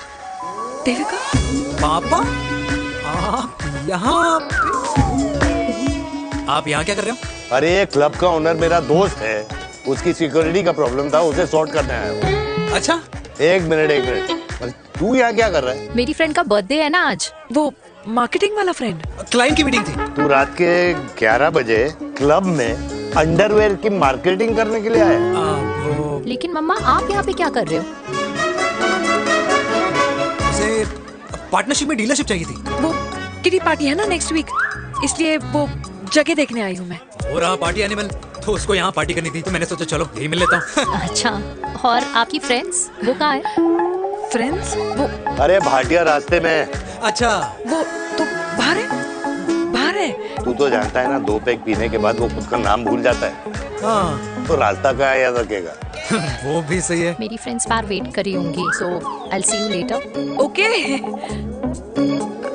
देविका। पापा आप यहाँ क्या कर रहे हो? अरे ये क्लब का ओनर मेरा दोस्त है, उसकी सिक्योरिटी का प्रॉब्लम था, उसे सॉर्ट करने आया हूँ। अच्छा, एक मिनट। तू यहाँ क्या कर रहा है? मेरी फ्रेंड का बर्थडे है ना आज। वो मार्केटिंग वाला फ्रेंड। क्लाइंट की मीटिंग थी। तू रात के 11 बजे क्लब में अंडरवेयर की मार्केटिंग करने के लिए आया? लेकिन मम्मा आप यहाँ पे क्या कर रहे हो? उसे पार्टनरशिप में डीलरशिप चाहिए थी। वो किटी पार्टी है ना नेक्स्ट वीक, इसलिए वो जगह देखने आई हूँ मैं। हो रहा पार्टी एनिमल, तो उसको यहाँ पार्टी करनी थी, तो मैंने सोचा चलो यही मिल लेता हूँ। अच्छा, और आपकी फ्रेंड्स वो कहाँ है? फ्रेंड्स वो अरे भाटिया रास्ते में। अच्छा, वो तो बाहर है। तू तो जानता है ना, 2 पैक पीने के बाद वो खुद का नाम भूल जाता है। हाँ। तो रास्ता कहाँ याद रखेगा? वो भी सही है। मेरी फ्रेंड्स बाहर वेट कर रही होंगी, so I'll see you later. Okay.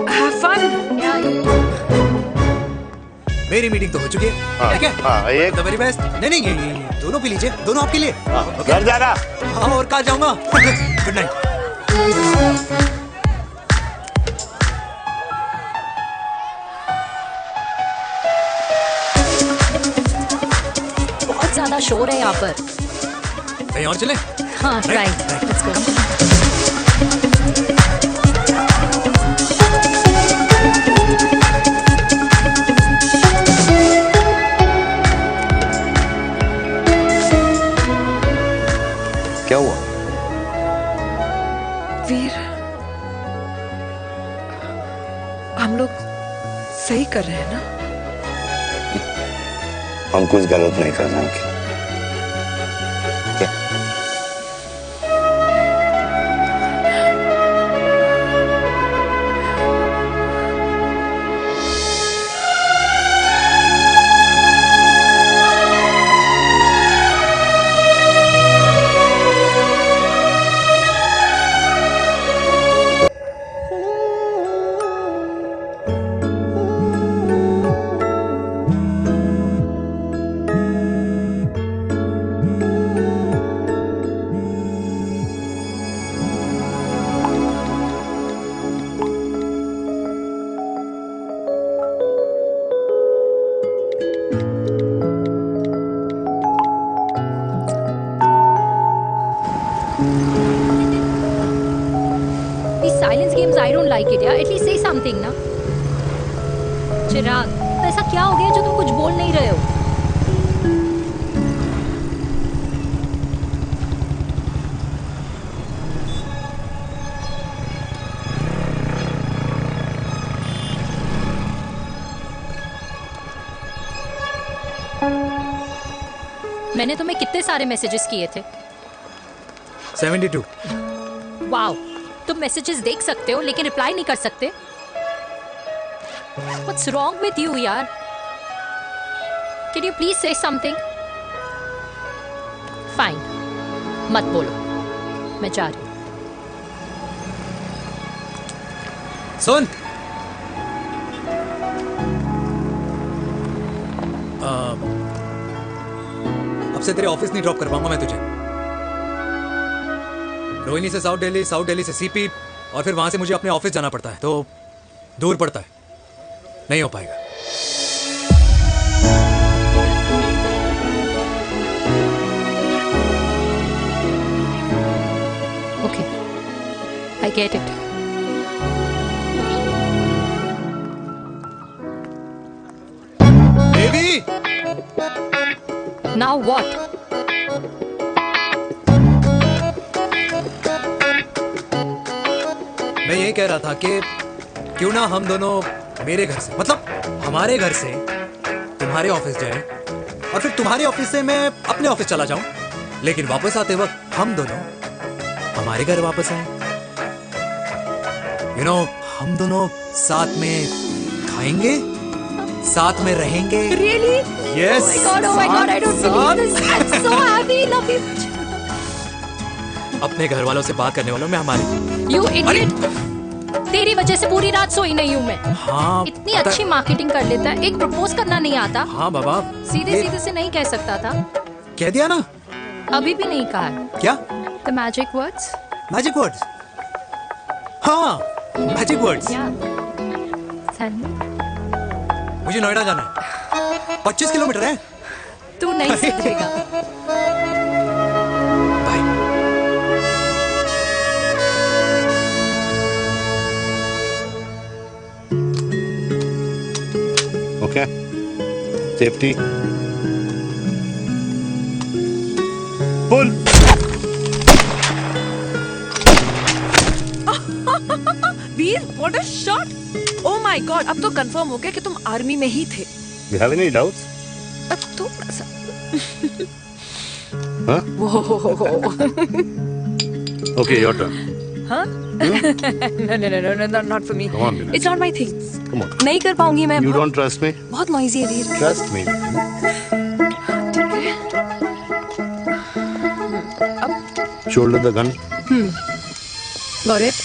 Have fun. मेरी मीटिंग तो हो चुकी है। ठीक है? हाँ, एक The very best. नहीं ये दोनों पी लीजिए, दोनों आपके लिए। घर जाना। हाँ, और कहाँ जाऊँगा? Good night. बहुत ज्यादा शोर है यहाँ पर। कहीं और चले? हाँ, राइट। Let's go. क्या हुआ? वीर, हम लोग सही कर रहे हैं ना? हम कुछ गलत नहीं कर रहे हैं। I don't like it यार, at least say something ना। चिराग, तो ऐसा क्या हो गया जो तुम कुछ बोल नहीं रहे हो? मैंने तुम्हें कितने सारे मैसेजेस किए थे? 72। वाओ, तुम मैसेजेस देख सकते हो लेकिन रिप्लाई नहीं कर सकते? What's wrong with you यार? Can you please say something? Fine, मत बोलो, मैं जा रही हूँ। सुन, अब से तेरे ऑफिस नहीं ड्रॉप कर पाऊंगा मैं तुझे। रोहिणी से साउथ दिल्ली से सीपी, और फिर वहां से मुझे अपने ऑफिस जाना पड़ता है, तो दूर पड़ता है, नहीं हो पाएगा। Okay, I get it. Devi! Now what? मैं ये कह रहा था कि क्यों ना हम दोनों मेरे घर से, मतलब हमारे घर से तुम्हारे ऑफिस जाएं, और फिर तुम्हारे ऑफिस से मैं अपने ऑफिस चला जाऊं, लेकिन वापस आते वक्त हम दोनों हमारे घर वापस आए। यू नो, हम दोनों साथ में खाएंगे, साथ में रहेंगे। Really? Yes. Oh my God, I don't believe this. I'm so happy, love you. अपने घर वालों से बात करने वालों में हमारे। You idiot. तेरी वजह से पूरी रात सोई नहीं हूँ मैं। हाँ, इतनी अच्छी मार्केटिंग कर लेता है, एक प्रपोज करना नहीं आता। हाँ बाबा, सीधे से नहीं कह सकता था। कह दिया ना। अभी भी नहीं कहा है। क्या? The magic words. Magic words? हाँ, मैजिक वर्ड्स। Tell me. मुझे नोएडा जाना है, 25 किलोमीटर है। तू नहीं समझेगा। Okay, safety pull. Veer, what a shot! Oh my god, अब तो कंफर्म हो गया कि तुम आर्मी में ही थे। You have any doubts? अब थोड़ा सा। Huh? Whoa. Okay, your turn. Huh? No, not for me. Come on, Vinay. It's not my thing. Come on. नहीं कर पाऊंगी मैं। You don't trust me? बहुत noisy है वीर। Trust me. Shoulder the gun. Got it.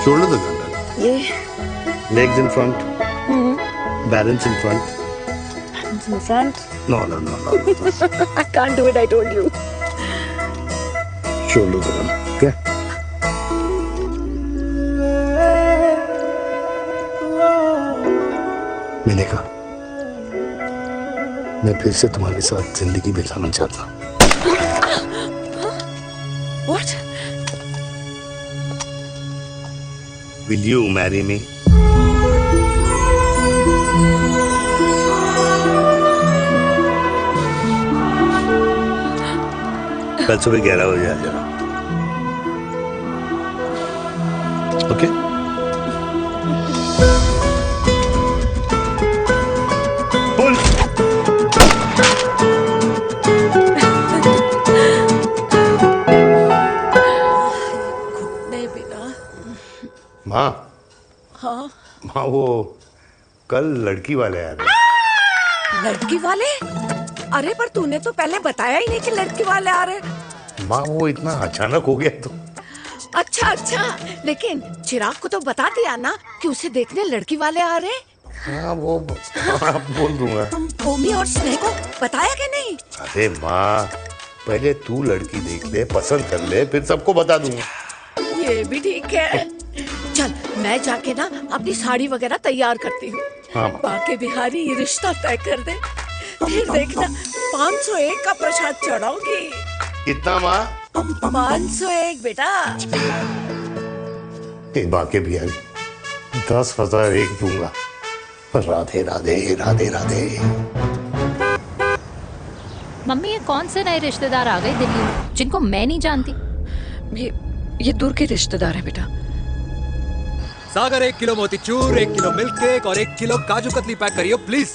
Shoulder the gun. ये Legs in front. Balance in front. Hands in front. No. I can't do it, I told you. Shoulder the gun. Okay. मैंने कहा, मैं फिर से तुम्हारे साथ जिंदगी बिताना चाहता हूँ। What? Will you marry me? कल सुबह 11 बजे आ जाना। ओके? पुल। नहीं बेटा। माँ, हाँ, माँ वो कल लड़की वाले आ रहे। लड़की वाले? अरे पर तूने तो पहले बताया ही नहीं कि लड़की वाले आ रहे। माँ वो इतना अचानक हो गया तो। अच्छा, लेकिन चिराग को तो बता दिया ना कि उसे देखने लड़की वाले आ रहे। हाँ वो बोल दूंगा। तुम ओमी और स्नेह को बताया कि नहीं? अरे माँ, पहले तू लड़की देख ले, पसंद कर ले, फिर सबको बता दूंगा। ये भी ठीक है। चल मैं जाके ना अपनी साड़ी वगैरह तैयार करती हूँ। हाँ। बाकी बिहारी ये रिश्ता तय कर दे, फिर देखना 501 का प्रसाद चढ़ाऊंगी। कितना माँ? 501 बेटा। ये बाकी भी आई 10,000 एक दूंगा। राधे राधे राधे राधे। मम्मी ये कौन से नए रिश्तेदार आ गए दिल्ली में जिनको मैं नहीं जानती? ये दूर के रिश्तेदार हैं बेटा। सागर 1 किलो मोतीचूर, 1 किलो मिल्क केक और 1 किलो काजू कतली पैक करियो please.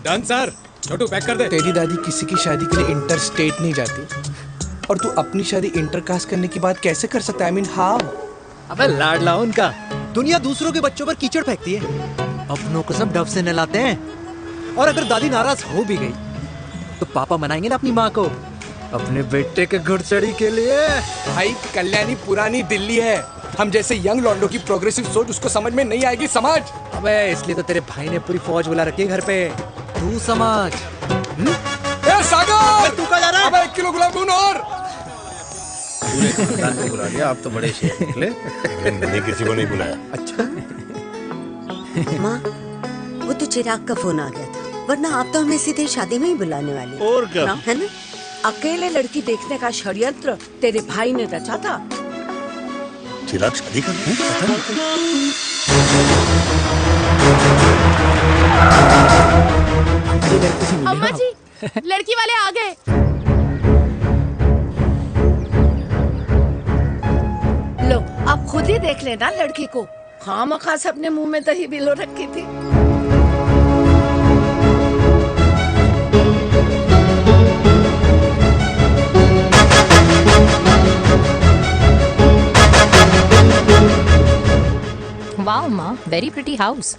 Done sir. Chhotu pack कर दे। तेरी दादी किसी की शादी के लिए इंटर स्टेट नहीं जाती और तू अपनी शादी इंटर कास्ट करने की बात कैसे कर सकता है? I mean, how? अबे लाडला उनका। दुनिया दूसरों के बच्चों पर कीचड़ फेंकती है, अपनों को सब डब से नहलाते हैं। और अगर दादी नाराज हो भी गई तो पापा मनाएंगे ना अपनी माँ को अपने बेटे के घुड़चढ़ी के लिए। भाई कल्याणी पुरानी दिल्ली है, हम जैसे यंग लॉन्डो की प्रोग्रेसिव सोच उसको समझ में नहीं आएगी। समझ। अबे इसलिए तो तेरे भाई ने पूरी फौज बुला रखी है घर पे, तू समझ। ए सागर, तू कहाँ जा रहा है? अबे 1 किलो गुलाब जामुन और। पूरे खानदान को बुला लिया, आप तो बड़े शेर निकले। मैंने किसी को नहीं बुलाया। अच्छा माँ, वो तो चिराग का फोन आ गया था, वरना आप तो हमें सीधे शादी में ही बुलाने वाली। और क्या है ना? अकेले लड़की देखने का षड्यंत्र तेरे भाई ने रचा था। चिराग शादी कर अम्मा जी, लड़की वाले आ गए। लो अब खुद ही देख लेना लड़की को। खामखा से अपने मुंह में दही बिलो रखी थी। वाओ माँ, very pretty house.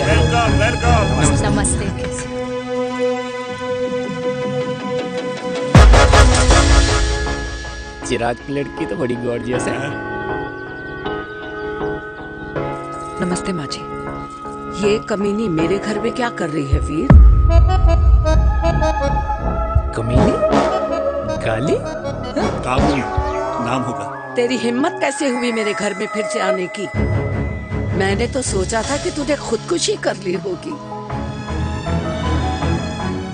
Welcome welcome. नमस्ते। चिराग की लड़की तो बड़ी गॉर्जियस है। नमस्ते माँ जी। ये कमीनी मेरे घर में क्या कर रही है वीर? कमीनी? गाली? काबू नाम होगा। तेरी हिम्मत कैसे हुई मेरे घर में फिर से आने की? मैंने तो सोचा था कि तूने खुदकुशी कर ली होगी।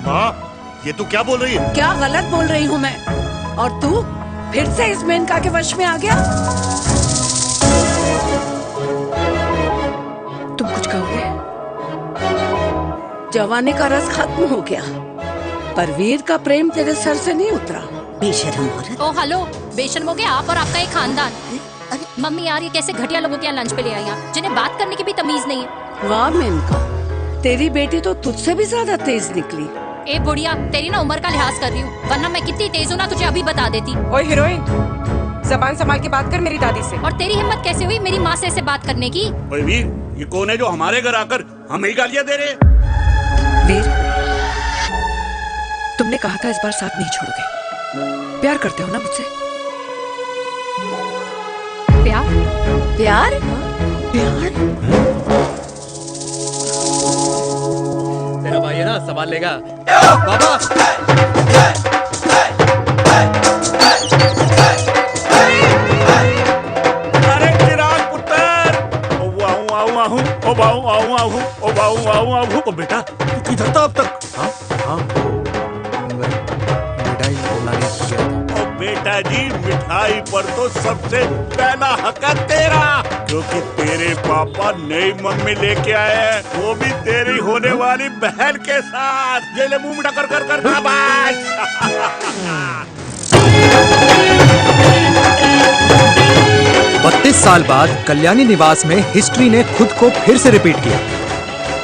माँ, ये तू क्या बोल रही है? क्या गलत बोल रही हूँ मैं? और तू फिर से इस मेनका के वश में आ गया? तुम कुछ कहोगे? जवानी का रस खत्म हो गया, पर वीर का प्रेम तेरे सर से नहीं उतरा। बेशरम औरत। ओ हेलो, बेशर्म हो गए आप और आपका एक खानदान। मम्मी यार ये कैसे घटिया लोगों के यहाँ लंच पे ले आई हैं, जिन्हें बात करने की भी तमीज नहीं है। वाह मेनका, तेरी बेटी तो तुझसे भी ज्यादा तेज निकली। ए बुढ़िया, तेरी ना उम्र का लिहाज कर रही हूँ, वरना मैं कितनी तेज हूँ ना तुझे अभी बता देती। ओए हीरोइन, जबान संभाल के बात कर मेरी दादी से। और तेरी हिम्मत कैसे हुई मेरी माँ से ऐसे बात करने की? ओए वीर, ये कौन है जो हमारे घर आकर हमें ही गालियाँ दे रहे? वीर, तुमने कहा था इस बार साथ नहीं छोड़ोगे। प्यार करते हो ना मुझसे? प्यार? प्यार? प्यार? तेरा भाई है ना, संभाल लेगा। बाबा! अरे चिराग पुत्र! ओ बेटा, तू किधर था अब तक? बेटा जी, मिठाई पर तो सबसे पहला हक है तेरा, क्योंकि तेरे पापा नई मम्मी लेके आए हैं, वो भी तेरी होने वाली बहन के साथ। ये ले मुंह मीठा कर कर कर शाबाश। 32 साल बाद कल्याणी निवास में हिस्ट्री ने खुद को फिर से रिपीट किया।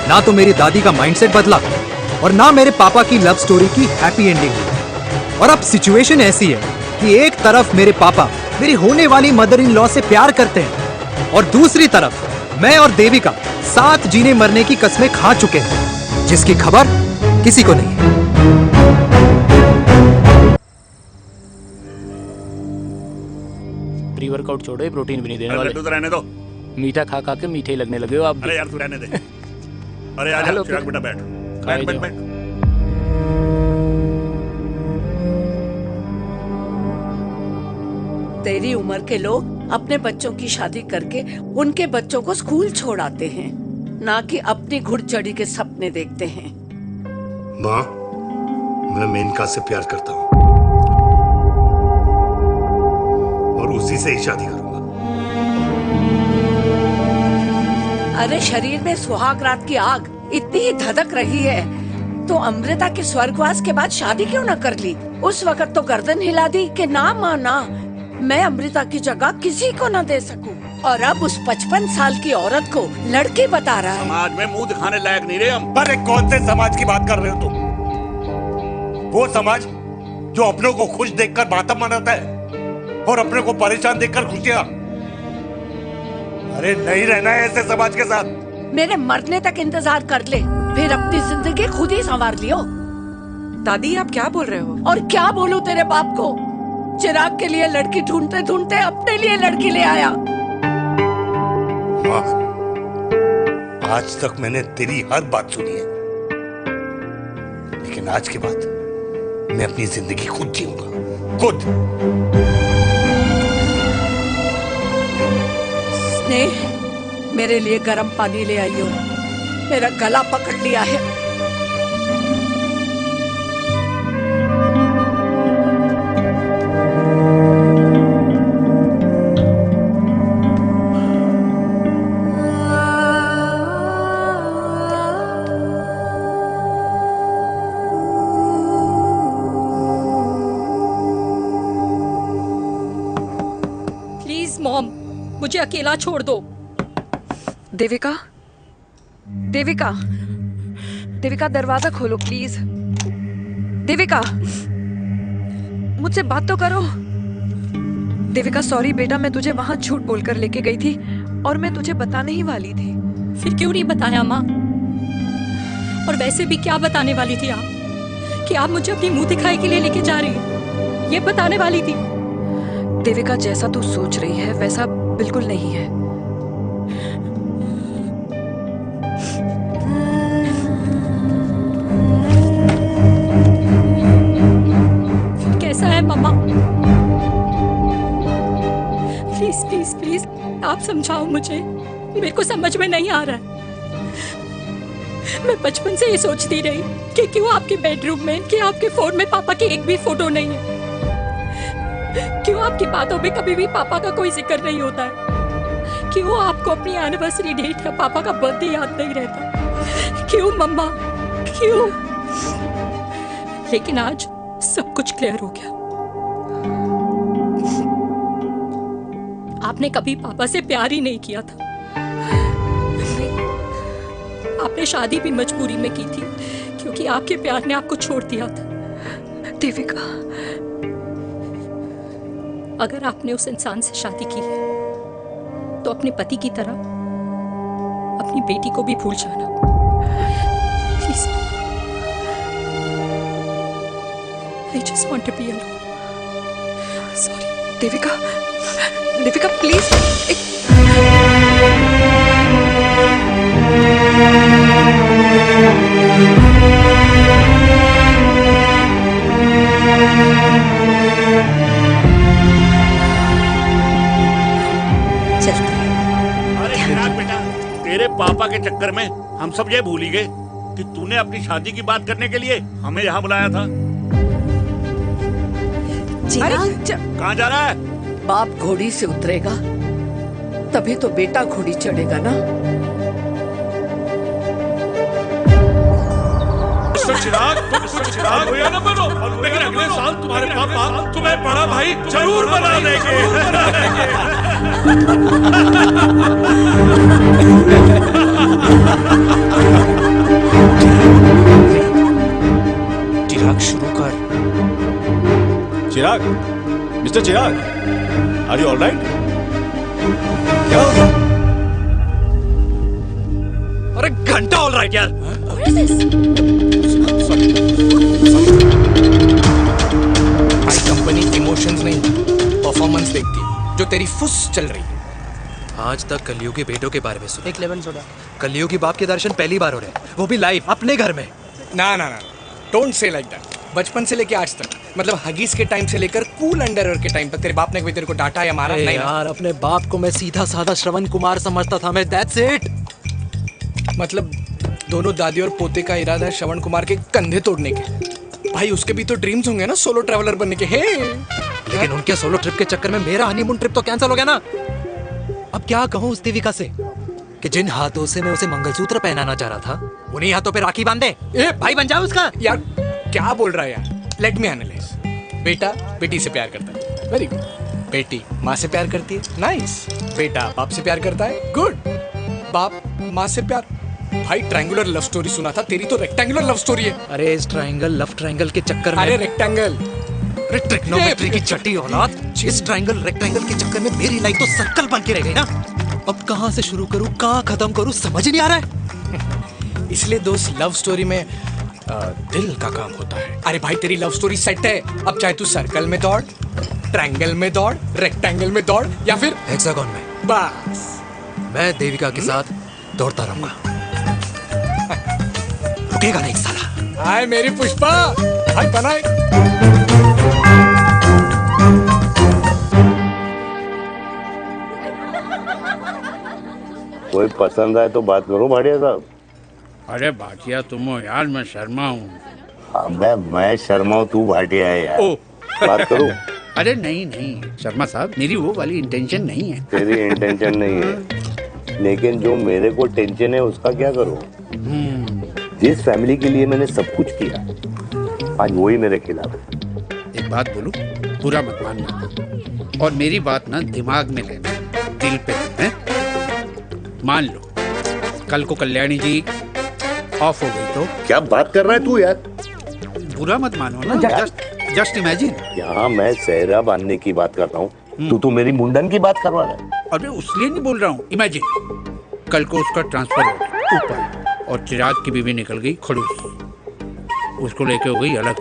ना तो मेरी दादी का माइंडसेट बदला और ना मेरे पापा की लव स्टोरी की हैप्पी एंडिंग हुई। और अब सिचुएशन ऐसी है कि एक तरफ मेरे पापा मेरी होने वाली मदर इन लॉ से प्यार करते हैं और दूसरी तरफ मैं और देविका साथ जीने मरने की कस्में खा चुके हैं, जिसकी खबर किसी को नहीं है। प्री वर्कआउट छोड़ो, ये प्रोटीन भी नहीं देने वाले। तू तो रहने दो। मीठा खा खा के मीठे ही लगने लगे हो आप। अरे यार तू रहने दे। अरे आजा चिराग बेटा, बैठ बैठ बैठ बैठ। तेरी उम्र के लोग अपने बच्चों की शादी करके उनके बच्चों को स्कूल छोड़ाते हैं। ना कि अपनी घुड़चढ़ी के सपने देखते हैं। माँ, मैं मेनका से प्यार करता हूँ और उसी से ही शादी करूंगा। अरे शरीर में सुहाग रात की आग इतनी ही धधक रही है तो अमृता के स्वर्गवास के बाद शादी क्यों न कर ली? उस वक्त तो गर्दन हिला दी कि ना माँ ना, मैं अमृता की जगह किसी को न दे सकूं। और अब उस 55 साल की औरत को लड़की बता रहा है। समाज में मुंह दिखाने लायक नहीं रहे हम। अरे कौन से समाज की बात कर रहे हो तुम? वो समाज जो अपनों को खुश देखकर मातम मनाता है और अपने को परेशान देखकर खुशियां। अरे नहीं रहना है ऐसे समाज के साथ। मेरे मरने तक इंतजार कर ले, फिर अपनी जिंदगी खुद ही संवार लियो। दादी आप क्या बोल रहे हो? और क्या बोलूं तेरे बाप को? चिराग के लिए लड़की ढूंढते ढूंढते अपने लिए लड़की ले आया। माँ, आज तक मैंने तेरी हर बात सुनी है, लेकिन आज के बाद मैं अपनी जिंदगी खुद जीऊंगा, खुद। स्नेह, मेरे लिए गर्म पानी ले आइयो, मेरा गला पकड़ लिया है। प्लीज मॉम, मुझे अकेला छोड़ दो। देविका, देविका, देविका दरवाजा खोलो प्लीज। देविका, मुझसे बात तो करो। देविका सॉरी बेटा, मैं तुझे वहां झूठ बोलकर लेके गई थी और मैं तुझे बताने ही वाली थी। फिर क्यों नहीं बताया माँ? और वैसे भी क्या बताने वाली थी आप? कि आप मुझे अपनी मुंह दिखाई के लिए लेके जा रही हैं, ये बताने वाली थी। देविका जैसा तू सोच रही है वैसा बिल्कुल नहीं है। कैसा है मम्मा? प्लीज प्लीज प्लीज आप समझाओ मुझे, मेरे को समझ में नहीं आ रहा है। मैं बचपन से ये सोचती रही कि क्यों आपके बेडरूम में, कि आपके फोन में पापा की एक भी फोटो नहीं है, क्यों आपकी बातों में कभी भी पापा का कोई जिक्र नहीं होता है, क्यों आपको अपनी एनिवर्सरी डेट या पापा का बर्थडे याद नहीं रहता, क्यों मम्मा क्यों? लेकिन आज सब कुछ क्लियर हो गया। आपने कभी पापा से प्यार ही नहीं किया था। आपने शादी भी मजबूरी में की थी क्योंकि आपके प्यार ने आपको छोड़ दिया था। देविका, अगर आपने उस इंसान से शादी की है तो अपने पति की तरह अपनी बेटी को भी भूल जाना please. I just want to be alone. Sorry, Devika, Devika please. अरे चिराग बेटा, तेरे पापा के चक्कर में हम सब ये भूल ही गए कि तूने अपनी शादी की बात करने के लिए हमें यहाँ बुलाया था। कहाँ जा रहा है? बाप घोड़ी से उतरेगा तभी तो बेटा घोड़ी चढ़ेगा ना। चिराग, तुम चिराग भैया न बनो, लेकिन अगले साल तुम्हारे पापा तुम्हें बड़ा भाई जरूर बना देंगे। चिराग शुरू कर। Chirag, mister Chirag, are you alright? क्या होगा? अरे घंटा ऑलराइट यार। भाई कंपनी इमोशंस नहीं परफॉर्मेंस देखती है, जो तेरी फुस चल रही है। आज तक कलयुगी बेटों के बारे में सुना। एक लेमन सोडा। कलयुगी बाप के दर्शन पहली बार हो रहे हैं, वो भी लाइव अपने घर में। ना ना ना, डोंट से लाइक दैट। बचपन से लेके आज तक, मतलब हगीज के टाइम से लेकर कूल अंडरवेयर के टाइम तक तेरे बाप ने कभी तेरे को डांटा या मारा? नहीं यार, अपने बाप को मैं सीधा साधा श्रवण कुमार समझता था मैं, दैट्स इट। मतलब दोनों दादी और पोते का इरादा है श्रवण कुमार के कंधे तोड़ने के। भाई उसके भी तो ड्रीम्स होंगे ना सोलो ट्रैवलर बनने के। लेकिन उनके सोलो ट्रिप के चक्कर में मेरा हनीमून ट्रिप तो कैंसिल हो गया ना। अब क्या कहूँ उस देविका से कि जिन हाथों से मैं उसे मंगलसूत्र पहनाना चाह रहा था उन्हीं हाथों पे राखी बांध दे। भाई बन जाओ उसका। यार क्या बोल रहा है यार, लेट मी एनालाइज। बेटा बेटी से प्यार करता है, वेरी गुड। बेटी माँ से प्यार करती है, नाइस। बेटा बाप से प्यार करता है, गुड। बाप माँ से प्यार। भाई ट्रायंगुलर लव स्टोरी सुना था, तेरी तो रेक्टेंगुलर लव स्टोरी है। अरे इस ट्रायंगल लव ट्रायंगल के चक्कर में, अरे रेक्टेंगल, ट्रिग्नोमेट्री की छठी औलाद, इस ट्रायंगल रेक्टेंगल के चक्कर में मेरी लाइफ तो सर्कल बन के रह गई ना। अब कहाँ से शुरू करूँ कहाँ खत्म करूँ समझ ही नहीं आ रहा है। इसलिए दोस्त लव स्टोरी में दिल का काम होता है। अरे भाई तेरी लव स्टोरी सेट है, अब चाहे तू सर्कल में दौड़, ट्रायंगल में दौड़, रेक्टेंगल में दौड़ या फिर हेक्सागन में। बस मैं देविका के साथ दौड़ता रहूंगा, रुकेगा नहीं साला। हाय मेरी पुष्पा, हाय बनाए। कोई पसंद आए तो बात करो भाटिया साहब। अरे भाटिया तुम हो यार, मैं शर्मा हूँ। अबे मैं शर्मा हूँ, तू भाटिया है यार। बात करो। अरे नहीं नहीं शर्मा साहब, मेरी वो वाली इंटेंशन नहीं है। तेरी इंटेंशन नहीं है, लेकिन जो मेरे को टेंशन है उसका क्या करूँ। जिस फैमिली के लिए मैंने सब कुछ किया आज वही मेरे खिलाफ है। एक बात बोलूं, बुरा मत मानना, और मेरी बात ना दिमाग में लेना, दिल पे है। मान लो कल को कल्याणी जी ऑफ हो गई तो क्या बात कर रहा है तू यार। बुरा मत मानो ना, जस्ट इमेजिन। यहाँ मैं सेहरा बांधने की बात कर रहा हूँ, तू तो मेरी मुंडन की बात करवा रहा है। अरे उसलिए नहीं बोल रहा हूँ, इमेजिन कल को उसका ट्रांसफर हो गया ऊपर और चिराग की बीवी निकल गई खड़ूस, उसको लेके हो गई अलग,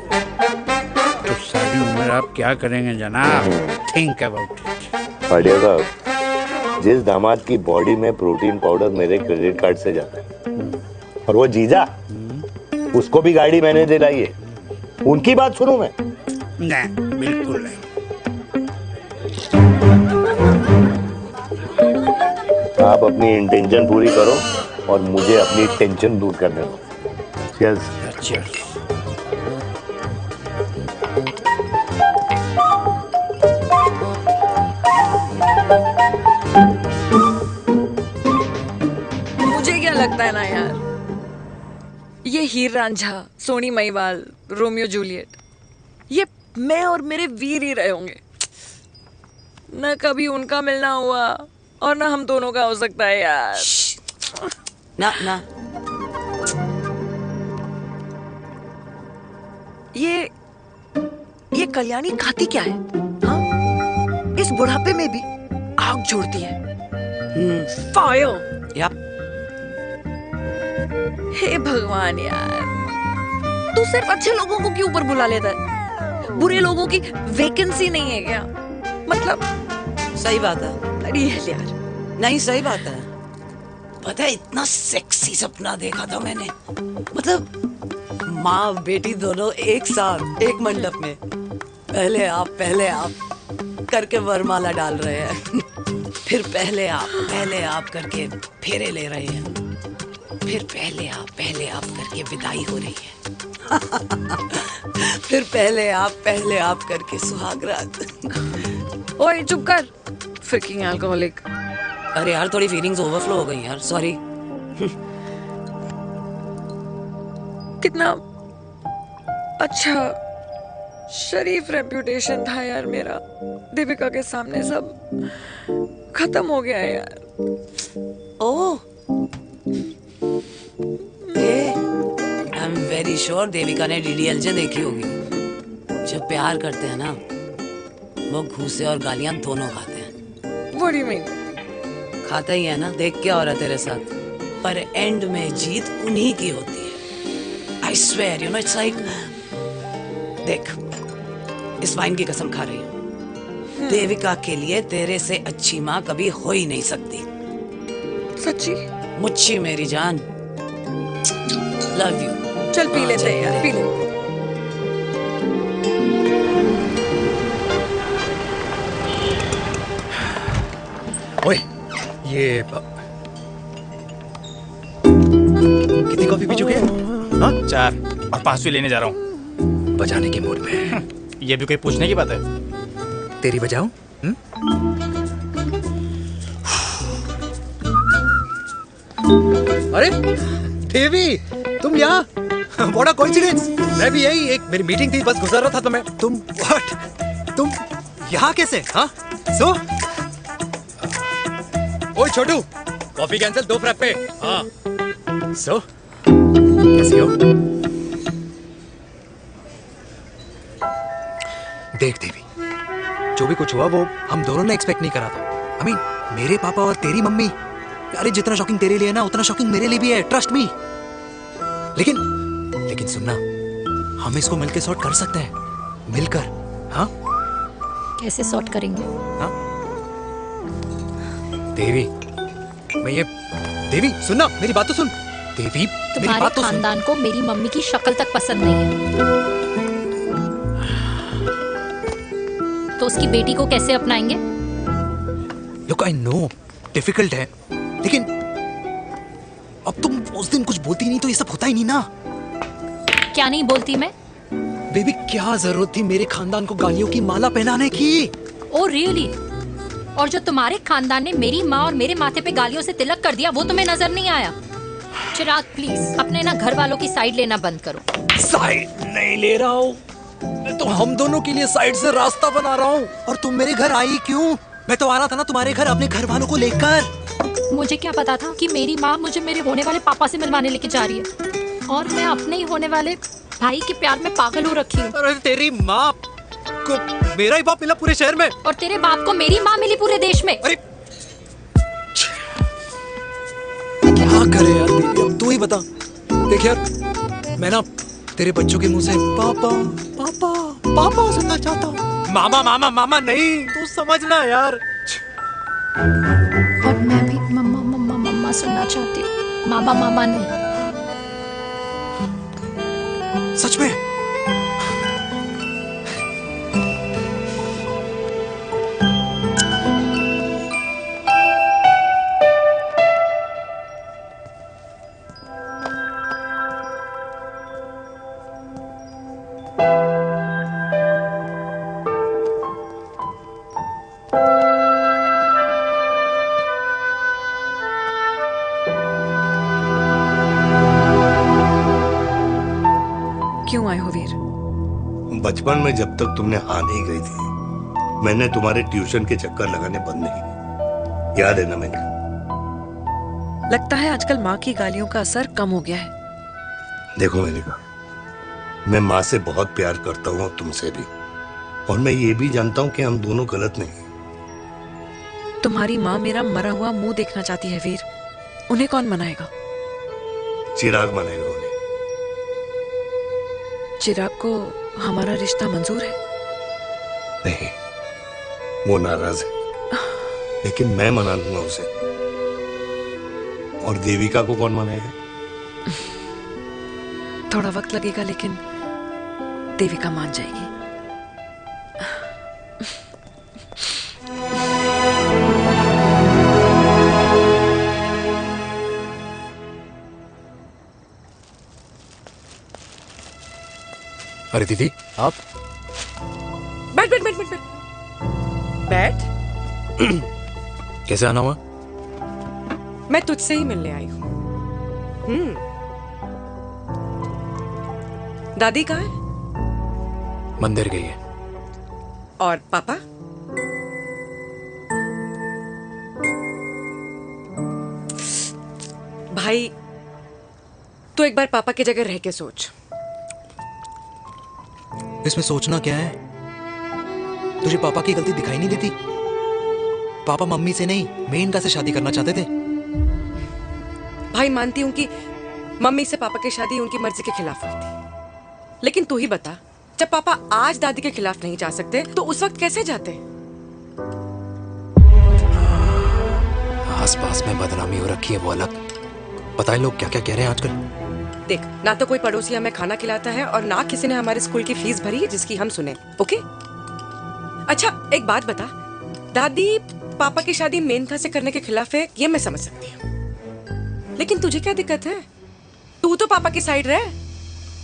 तो सारी उम्र आप क्या करेंगे जनाब। Think about it. भाटिया साहब, जिस दामाद की बॉडी में प्रोटीन पाउडर मेरे क्रेडिट कार्ड से जाता है और वो जीजा, उसको भी गाड़ी मैंने दिलाई है, उनकी बात सुनूं मैं? नहीं, बिल्कुल नहीं। आप अपनी इंटेंशन पूरी करो और मुझे अपनी टेंशन दूर करने दो। चीयर्स। चीयर्स। मुझे क्या लगता है ना यार, ये हीर रांझा, सोनी महिवाल, रोमियो जूलियट, ये मैं और मेरे वीर ही रहे होंगे। न कभी उनका मिलना हुआ और ना हम दोनों का हो सकता है यार। ना ना, ये कल्याणी खाती क्या है? हाँ? इस बुढ़ापे में भी आग जोड़ती है। फायर। यार हे भगवान यार, तू सिर्फ अच्छे लोगों को क्यों ऊपर बुला लेता है? बुरे लोगों की वैकेंसी नहीं है क्या? मतलब सही बात है। अरे यार नहीं, सही बात है। पता है इतना सेक्सी सपना देखा था मैंने, मतलब माँ बेटी दोनों एक साथ एक मंडप में, पहले आप करके वरमाला डाल रहे हैं, फिर पहले आप करके फेरे ले रहे हैं, फिर पहले आप करके विदाई हो रही है, फिर पहले आप करके सुहाग रात। ओए चुप कर, फ्रिकिंग अल्कोहलिक। अरे यार थोड़ी फीलिंग्स ओवरफ्लो हो गई यार, सॉरी। कितना अच्छा शरीफ रेप्यूटेशन था यार मेरा, दीपिका के सामने सब खत्म हो गया है यार। Oh, I am very sure Devika ने डीडीएलजे देखी होगी। जब प्यार करते हैं ना, वो घूसे और गालियां दोनों खाते हैं। What do you mean? खाता ही है ना, देख क्या हो रहा है तेरे साथ, पर एंड में जीत उन्हीं की होती है। I swear, you know, it's like, देख, इस वाइन की कसम खा रही हूँ, देविका के लिए तेरे से अच्छी माँ कभी हो ही नहीं सकती। सच्ची? मुच्छी मेरी जान, लव यू। चल पी लेते हैं यार, पी ले। ओए ये कितनी कॉफी पी चुके हैं? हाँ? 4 और 5वीं लेने जा रहा हूँ। बजाने के मूड में। ये भी कोई पूछने की बात है? तेरी बजाऊं? अरे देवी, तुम यहाँ? What a coincidence! मैं भी यही, एक मेरी मीटिंग थी, बस गुजर रहा था तो मैं। तुम यहाँ कैसे? हाँ? ओए छोटू, कॉफी कैंसिल, 2 फ्रैप पे। हाँ। कैसी हो? देख देवी, जो भी कुछ हुआ वो हम दोनों ने एक्सपेक्ट नहीं करा था। I mean, मेरे पापा और तेरी मम्मी, अरे जितना शॉकिंग तेरे लिए है ना, उतना शॉकिंग मेरे लिए भी है, ट्रस्ट मी। लेकिन सुनना, हम इसको मिलकर सॉर्ट कर सकते हैं, मिलकर। हाँ? कैसे सॉर्ट करेंगे? हाँ? देवी, देवी सुनना, मेरी बात तो सुन। देवी, मेरी बात तो सुन। खानदान को मेरी मम्मी की शक्ल तक पसंद नहीं है, तो उसकी बेटी को कैसे अपनाएंगे? Look, I know, डिफिकल्ट है, लेकिन अब तुम उस दिन कुछ बोलती नहीं तो ये सब होता ही नहीं ना। क्या नहीं बोलती मैं? बेबी, क्या जरूरत थी मेरे खानदान को गालियों की माला पहनाने की? Oh really? और जो तुम्हारे खानदान ने मेरी माँ और मेरे माथे पे गालियों से तिलक कर दिया, वो तुम्हें नजर नहीं आया? चिराग प्लीज अपने ना घर वालों की साइड लेना बंद करो। साइड नहीं ले रहा हूँ, मैं तो हम दोनों के लिए साइड से रास्ता बना रहा हूँ। और तुम मेरे घर आई क्यों? मैं तो आ रहा था ना तुम्हारे घर अपने घर वालों को लेकर। मुझे क्या पता था कि मेरी माँ मुझे मेरे होने वाले पापा से मिलवाने लेके जा रही है, और मैं अपने ही होने वाले भाई के प्यार में पागल हो रखी हूँ। अरे तेरी माँ को मेरा ही बाप मिला पूरे शहर में, और तेरे बाप को मेरी माँ मिली पूरे देश में। अरे क्या करे यार दीदी, अब तू ही बता। देख यार, मैं ना तेरे बच्चों के मुंह से पापा पापा पापा सुनना चाहता हूँ, मामा मामा मामा नहीं, तू समझना यार। और मैं भी मम्मा मम्मा मम्मा सुनना चाहती हूँ, मामा मामा नहीं। सच में? क्यों आए हो वीर? बचपन में जब तक तुमने हाँ नहीं कही थी, मैंने तुम्हारे ट्यूशन के चक्कर लगाने बंद नहीं किए, याद है ना मैंने? लगता है आजकल माँ की गालियों का असर कम हो गया है। देखो मेलिका, मैं माँ से बहुत प्यार करता हूँ और तुमसे भी, और मैं ये भी जानता हूँ कि हम दोनों गलत नहीं। तुम्हारी माँ मेरा मरा हुआ मुंह देखना चाहती है वीर, उन्हें कौन मनाएगा? चिराग मनाएगा उन्हें। चिराग को हमारा रिश्ता मंजूर है? नहीं, वो नाराज है, लेकिन मैं मना लूंगा उसे। और देविका को कौन मनाएगा? थोड़ा वक्त लगेगा, लेकिन देविका मान जाएगी। अरे दीदी, आप? बैठ बैठ बैठ बैठ बैठ। कैसे आना हुआ? मैं तुझसे ही मिलने आई हूँ। दादी कहाँ है? मंदिर गई है। और पापा? भाई, तू एक बार पापा की जगह रह के सोच। इसमें सोचना क्या है? तुझे पापा की गलती दिखाई नहीं देती? पापा मम्मी से नहीं, मेनका से शादी करना चाहते थे। भाई, मानती हूं कि मम्मी से पापा की शादी उनकी मर्जी के खिलाफ हुई थी, लेकिन तू ही बता, जब पापा आज दादी के खिलाफ नहीं जा सकते तो उस वक्त कैसे जाते? आस पास में बदनामी हो रखी है, वो अलग। पता है लोग क्या क्या कह रहे हैं आजकल? देख, ना तो कोई पड़ोसी हमें खाना खिलाता है और ना किसी ने हमारे स्कूल की फीस भरी है जिसकी हम सुने। ओके? अच्छा, एक बात बता, दादी पापा की शादी मेनका से करने के खिलाफ है, ये मैं समझ सकती हूँ, लेकिन तुझे क्या दिक्कत है? तू तो पापा की साइड रहे।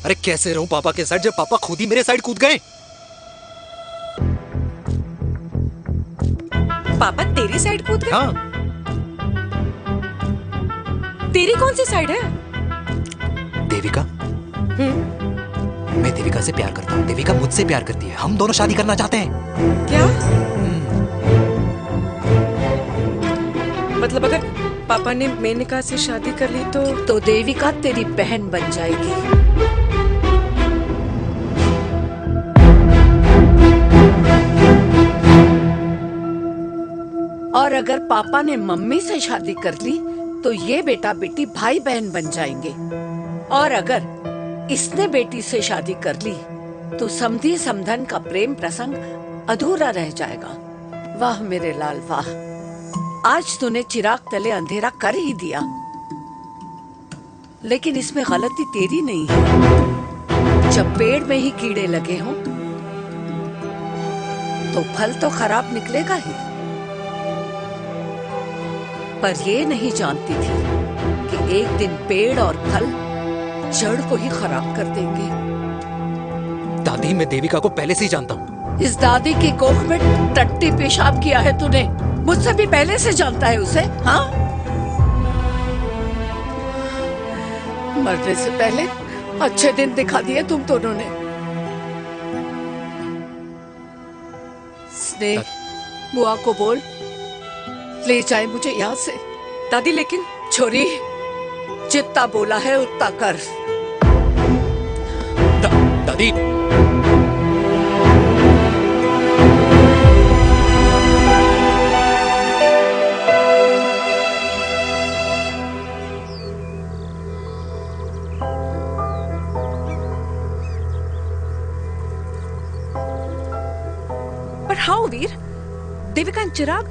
अरे कैसे रहूं पापा के साइड जब पापा खुद ही मेरे साइड कूद गए? पापा तेरी साइड कूद गए? हाँ। तेरी कौन सी साइड है? देविका। मैं देविका से प्यार करता हूँ, देविका मुझसे प्यार करती है, हम दोनों शादी करना चाहते हैं। क्या? मतलब अगर पापा ने मेनका से शादी कर ली तो देविका तेरी बहन बन जाएगी। और अगर पापा ने मम्मी से शादी कर ली तो ये बेटा बेटी भाई बहन बन जाएंगे। और अगर इसने बेटी से शादी कर ली तो समधी समधन का प्रेम प्रसंग अधूरा रह जाएगा। वाह मेरे लाल वाह, आज तूने चिराग तले अंधेरा कर ही दिया। लेकिन इसमें गलती तेरी नहीं है। जब पेड़ में ही कीड़े लगे हों तो फल तो खराब निकलेगा ही। पर ये नहीं जानती थी कि एक दिन पेड़ और फल जड़ को ही खराब कर देंगे। दादी, मैं देविका को पहले से ही जानता हूँ। इस दादी की कोख में टट्टी पेशाब किया है तूने, मुझसे भी पहले से जानता है उसे। हाँ, मरने से पहले अच्छे दिन दिखा दिए तुम दोनों ने। स्नेह, बुआ को बोल ले जाए मुझे यहाँ से। दादी लेकिन छोरी, जितना बोला है उतना कर। दादी, पर हाउ वीर? देविका एंड चिराग,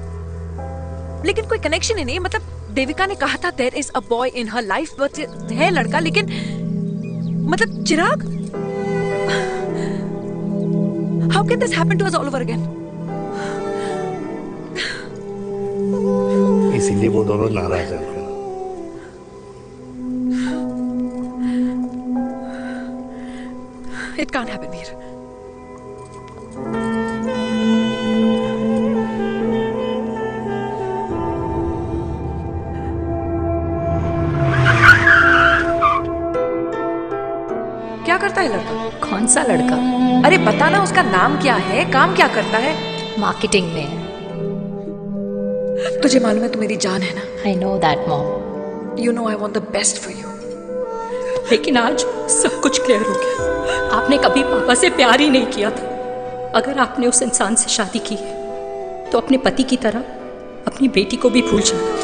लेकिन कोई कनेक्शन ही नहीं। मतलब देविका ने कहा था there is a boy in her life, but है लड़का, लेकिन मतलब Chirag, how can this happen to us all over again? इसीलिए वो दोनों नाराज हैं। It can't happen Veer. क्या करता है लड़का? कौन सा लड़का? अरे बता ना, उसका नाम क्या है, काम क्या करता है? मार्केटिंग में है। तुझे मालूम है तू मेरी जान है ना? I know that mom. You know I want the best for you. लेकिन आज सब कुछ क्लियर हो गया। आपने कभी पापा से प्यार ही नहीं किया था। अगर आपने उस इंसान से शादी की है तो अपने पति की तरह अपनी बेटी को भी भूल जाना।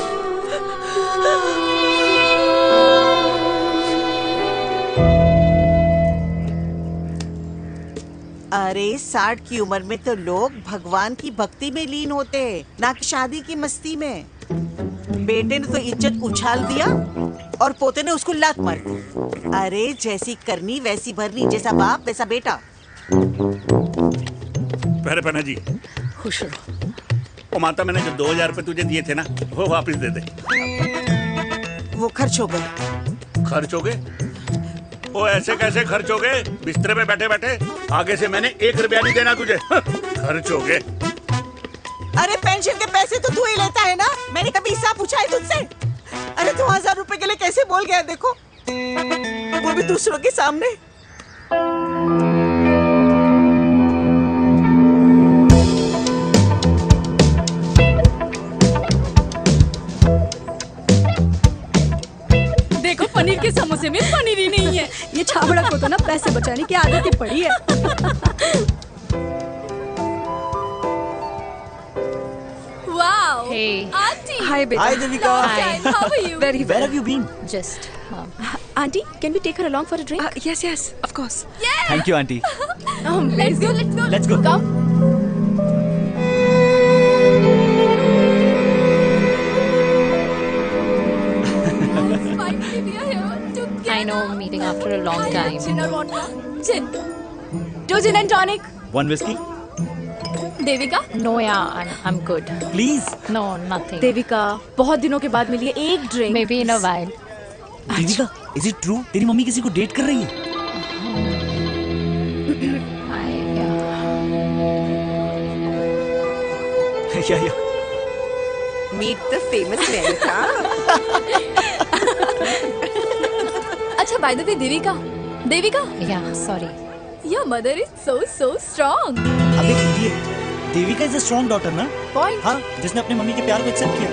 अरे 60 की उम्र में तो लोग भगवान की भक्ति में लीन होते हैं, ना कि शादी की मस्ती में। बेटे ने तो इज्जत उछाल दिया और पोते ने उसको लात मार दी। अरे जैसी करनी वैसी भरनी, जैसा बाप वैसा बेटा। पहले पहना जी, खुश रहो। ओ माता, मैंने जो 2000 रुपए तुझे दिए थे ना, वो वापस दे दे। वो खर्च हो गए। खर्च हो गए? ओ ऐसे कैसे खर्च हो गए? बिस्तर पे बैठे बैठे। आगे से मैंने 1 रुपया नहीं देना तुझे। खर्च हो गए। अरे पेंशन के पैसे तो तू ही लेता है ना, मैंने कभी हिसाब पूछा है तुझसे? अरे 2000 रुपए के लिए कैसे बोल गया देखो, वो भी दूसरों के सामने। देखो पनीर के समोसे में पनीर ही नहीं है। ये छाबड़ा को तो ना पैसे बचाने की आदत ही पड़ी है। Wow. Hey. Auntie. Hi, beta. Hi, Devika. Hi. How are you? Very well. Where have you been? Just. Auntie, can we take her along for a drink? Yes, yes, of course. Yeah. Thank you, auntie. Let's go. Let's go. Let's go. Come. Finally, we are here together. I know, meeting after a long time. Gin or vodka? Gin. 2 gin and tonic. One whiskey? Devika? No, yeah, I'm good. Please. No, nothing. Devika, बहुत दिनों के बाद मिली है, एक drink. Maybe in a while. Devika, is it true तेरी मम्मी किसी को डेट कर रही है? या मीट द फेमस मेनका। अच्छा बाय द वे देविका या sorry your mother is so strong. अबे idiot, Devika is a strong daughter ना? पॉइंट। हाँ, जिसने अपने मम्मी के प्यार को एक्सेप्ट किया।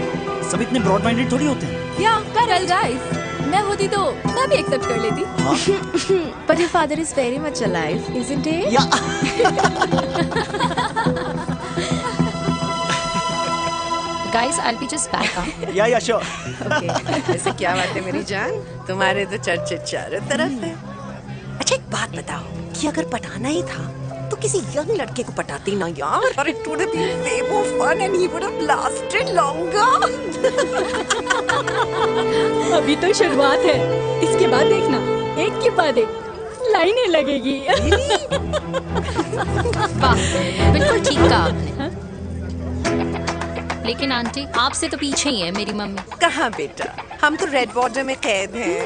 सब इतने ब्रॉड माइंडेड थोड़ी होते हैं। या करेक्ट गाइस, मैं होती तो मैं भी एक्सेप्ट कर लेती। But your father is very much alive, isn't he? Yeah guys I will be just back. Yeah sure. Okay, ऐसे क्या बात है मेरी जान, तुम्हारे तो चर्चे चारों तरफ है। अच्छा एक बात बताओ कि अगर पटाना ही था तो किसी यंग लड़के को पटाती ना यार, और it would have been way more fun and he would have lasted longer. अभी तो शुरुआत है, इसके बाद देखना एक के बाद एक लाइनें लगेगी। वाह, बिल्कुल ठीक कहा आपने। लेकिन आंटी आपसे तो पीछे ही है मेरी मम्मी। कहाँ बेटा, हम तो रेड वाटर में कैद हैं।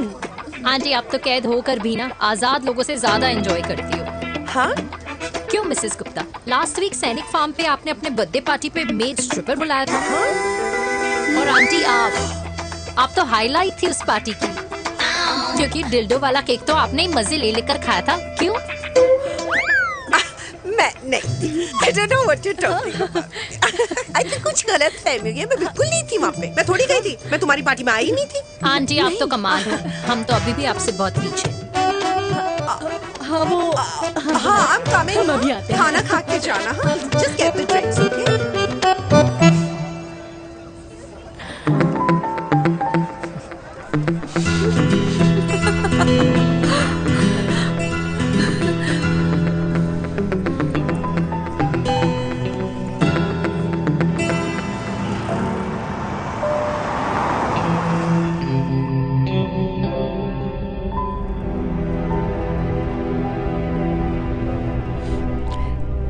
आंटी आप तो कैद होकर भी ना आजाद लोगों से ज्यादा एंजॉय करती हो। हाँ क्यों मिसेस गुप्ता, लास्ट वीक सैनिक फार्म पे आपने अपने बर्थडे पार्टी पे मेड स्ट्रिपर बुलाया था। और आंटी आप तो हाईलाइट थी उस पार्टी की, क्योंकि डिल्डो वाला केक तो आपने ही मजे ले लेकर खाया था। क्यों? मैं नहीं, I don't know what you're talking about. I think कुछ गलत फहमी हुई है, मैं बिल्कुल नहीं थी वहाँ पे, मैं थोड़ी गई थी, मैं तुम्हारी पार्टी में आई नहीं थी। आंटी आप तो कमाल हो, हम तो अभी भी आपसे बहुत पीछे। हाँ वो हाँ हम कमेंट, हम अभी आते हैं। खाना खा के जाना। हाँ just get the drinks, okay?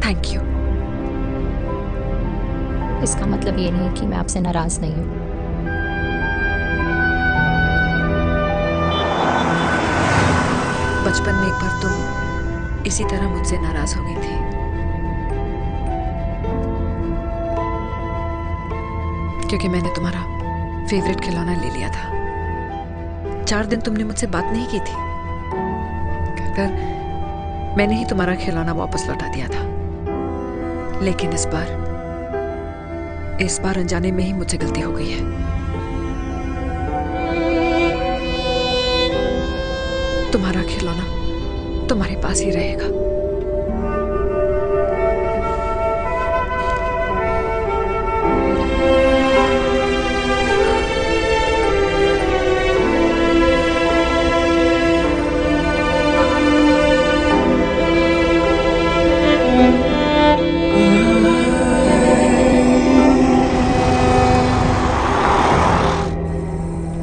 Thank you. इसका मतलब ये नहीं कि मैं आपसे नाराज नहीं हूँ। बचपन में एक बार तुम इसी तरह मुझसे नाराज हो गई थी, क्योंकि मैंने तुम्हारा फेवरेट खिलौना ले लिया था। 4 दिन तुमने मुझसे बात नहीं की थी, कहकर मैंने ही तुम्हारा खिलौना वापस लौटा दिया था। लेकिन इस बार अनजाने में ही मुझसे गलती हो गई है। तुम्हारा खिलौना तुम्हारे पास ही रहेगा।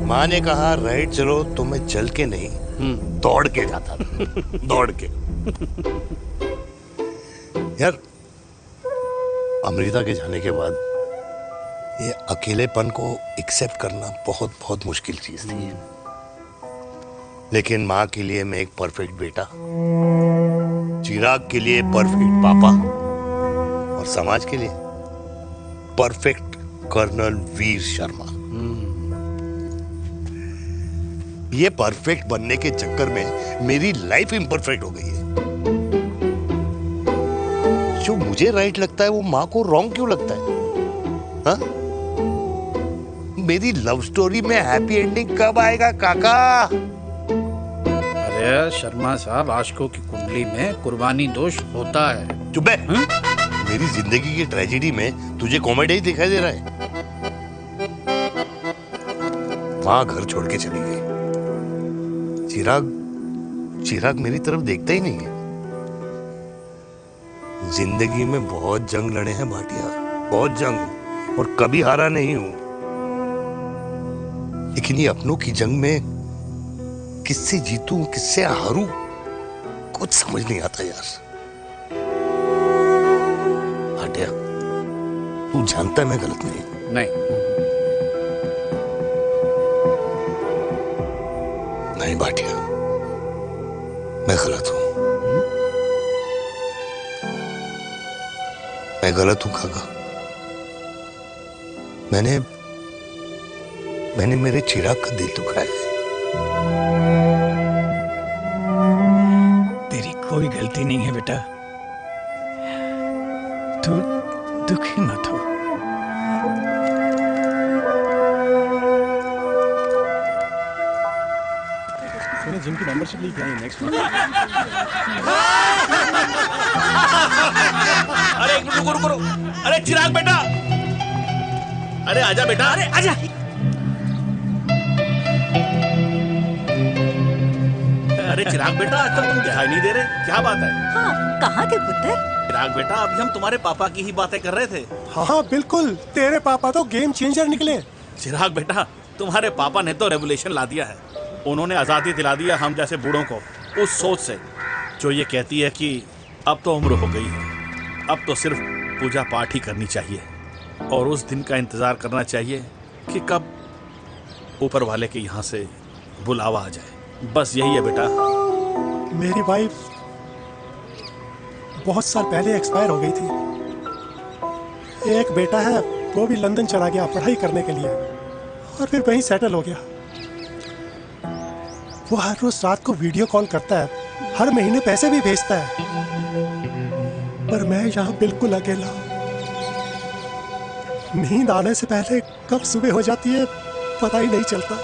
माँ ने कहा राइट चलो, तो मैं चल के नहीं दौड़ के जाता था। दौड़ के। यार अमृता के जाने के बाद ये अकेलेपन को एक्सेप्ट करना बहुत बहुत मुश्किल चीज थी। लेकिन माँ के लिए मैं एक परफेक्ट बेटा, चिराग के लिए परफेक्ट पापा, और समाज के लिए परफेक्ट कर्नल वीर शर्मा। ये परफेक्ट बनने के चक्कर में मेरी लाइफ इम्परफेक्ट हो गई है। जो मुझे राइट लगता है वो माँ को रॉन्ग क्यों लगता है? हाँ? मेरी लव स्टोरी में हैप्पी एंडिंग कब आएगा काका? अरे शर्मा साहब, आशिकों की कुंडली में कुर्बानी दोष होता है। चुप है। मेरी जिंदगी की ट्रेजेडी में तुझे कॉमेडी ही दिखाई दे रहा है। माँ घर छोड़ के चली गई, चिराग मेरी तरफ देखता ही नहीं है। जिंदगी में बहुत जंग लड़े हैं भाटिया, बहुत जंग, और कभी हारा नहीं हूं। लेकिन ये अपनों की जंग में किससे जीतूं किससे हारूं कुछ समझ नहीं आता यार। भाटिया तू जानता है मैं गलत नहीं। नहीं भाटिया, मैं गलत हूं। मैं गलत हूं काका। मैंने मेरे चिराग का दिल दुखाया है। तेरी कोई गलती नहीं है बेटा, तू दुखी मत हो। मैंने जिम की मेंबरशिप ली क्या है नेक्स्ट मंथ। अरे एक मिनट रुको। अरे चिराग बेटा, अरे आजा बेटा, अरे आजा। अरे चिराग बेटा, आजकल तुम दिखाई नहीं दे रहे, क्या बात है? हाँ, कहाँ थे पुत्र? चिराग बेटा, अभी हम तुम्हारे पापा की ही बातें कर रहे थे। हाँ बिल्कुल, तेरे पापा तो गेम चेंजर निकले। चिराग बेटा, तुम्हारे पापा ने तो रेवोल्यूशन ला दिया है। उन्होंने आज़ादी दिला दिया हम जैसे बूढ़ों को, उस सोच से जो ये कहती है कि अब तो उम्र हो गई है, अब तो सिर्फ पूजा पाठ ही करनी चाहिए और उस दिन का इंतज़ार करना चाहिए कि कब ऊपर वाले के यहाँ से बुलावा आ जाए। बस यही है बेटा। मेरी वाइफ बहुत साल पहले एक्सपायर हो गई थी। एक बेटा है, वो भी लंदन चला गया पढ़ाई करने के लिए और फिर वहीं सेटल हो गया। वो हर रोज रात को वीडियो कॉल करता है, हर महीने पैसे भी भेजता है, पर मैं यहाँ बिल्कुल अकेला हूँ। नींद आने से पहले कब सुबह हो जाती है पता ही नहीं चलता।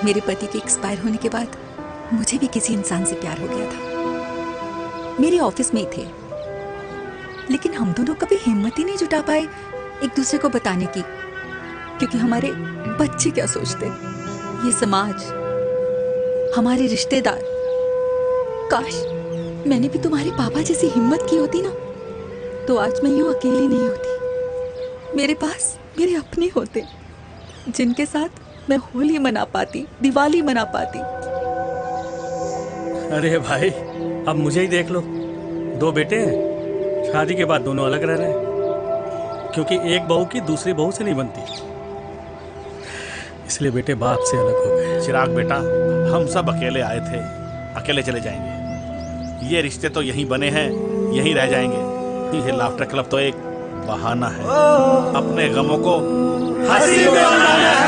मेरे पति के एक्सपायर होने के बाद मुझे भी किसी इंसान से प्यार हो गया था। मेरे ऑफिस में ही थे, लेकिन हम दोनों कभी हिम्मत ही नहीं जुटा पाए एक दूसरे को बताने की, क्योंकि हमारे बच्चे क्या सोचते, ये समाज, हमारे रिश्तेदार। काश मैंने भी तुम्हारे पापा जैसी हिम्मत की होती ना, तो आज मैं यूं अकेली नहीं होती। मेरे पास मेरे अपने होते जिनके साथ मैं होली मना पाती, दिवाली मना पाती। अरे भाई, अब मुझे ही देख लो, 2 बेटे हैं, शादी के बाद दोनों अलग रह रहे हैं, क्योंकि एक बहू की दूसरी बहू से नहीं बनती, इसलिए बेटे बाप से अलग हो गए। चिराग बेटा, हम सब अकेले आए थे, अकेले चले जाएंगे। ये रिश्ते तो यहीं बने हैं, यहीं रह जाएंगे। ये लाफ्टर क्लब तो एक बहाना है अपने गमों को हंसी में बनाना है।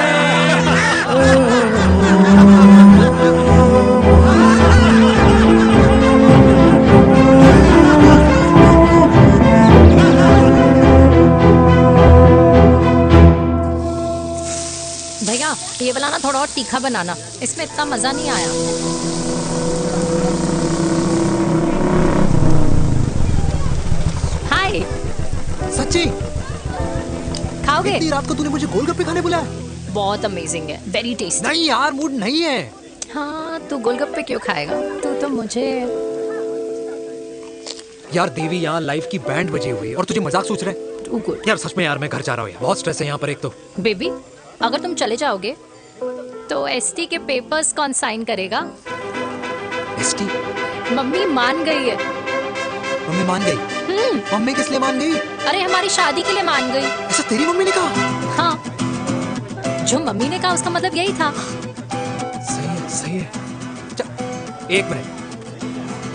भैया, ये वाला ना थोड़ा और तीखा बनाना, इसमें इतना मजा नहीं आया। हाय। सच्ची? खाओगे? इतनी रात को तूने मुझे गोलगप्पे खाने बुलाया? बहुत अमेजिंग है, वेरी टेस्टी। नहीं यार, मूड नहीं है। हाँ, तू गोलगप्पे क्यों खाएगा? तू तो मुझे। यार देवी, यहाँ लाइफ की बैंड बजी हुई है और तुझे मजाक सोच रहे हैं? यार सच में यार, मैं घर जा रहा हूँ यार, बहुत स्ट्रेस है यहाँ पर। एक तो बेबी, अगर तुम चले जाओगे तो एसटी के पेपर्स कौन साइन करेगा? एसटी? मम्मी मान गई है। मम्मी मान गई? मम्मी किस लिए मान गई? अरे हमारी शादी के लिए मान गई। ऐसा तेरी मम्मी ने कहा? हाँ, जो मम्मी ने कहा उसका मतलब यही था। सही है, सही है। एक मिनट,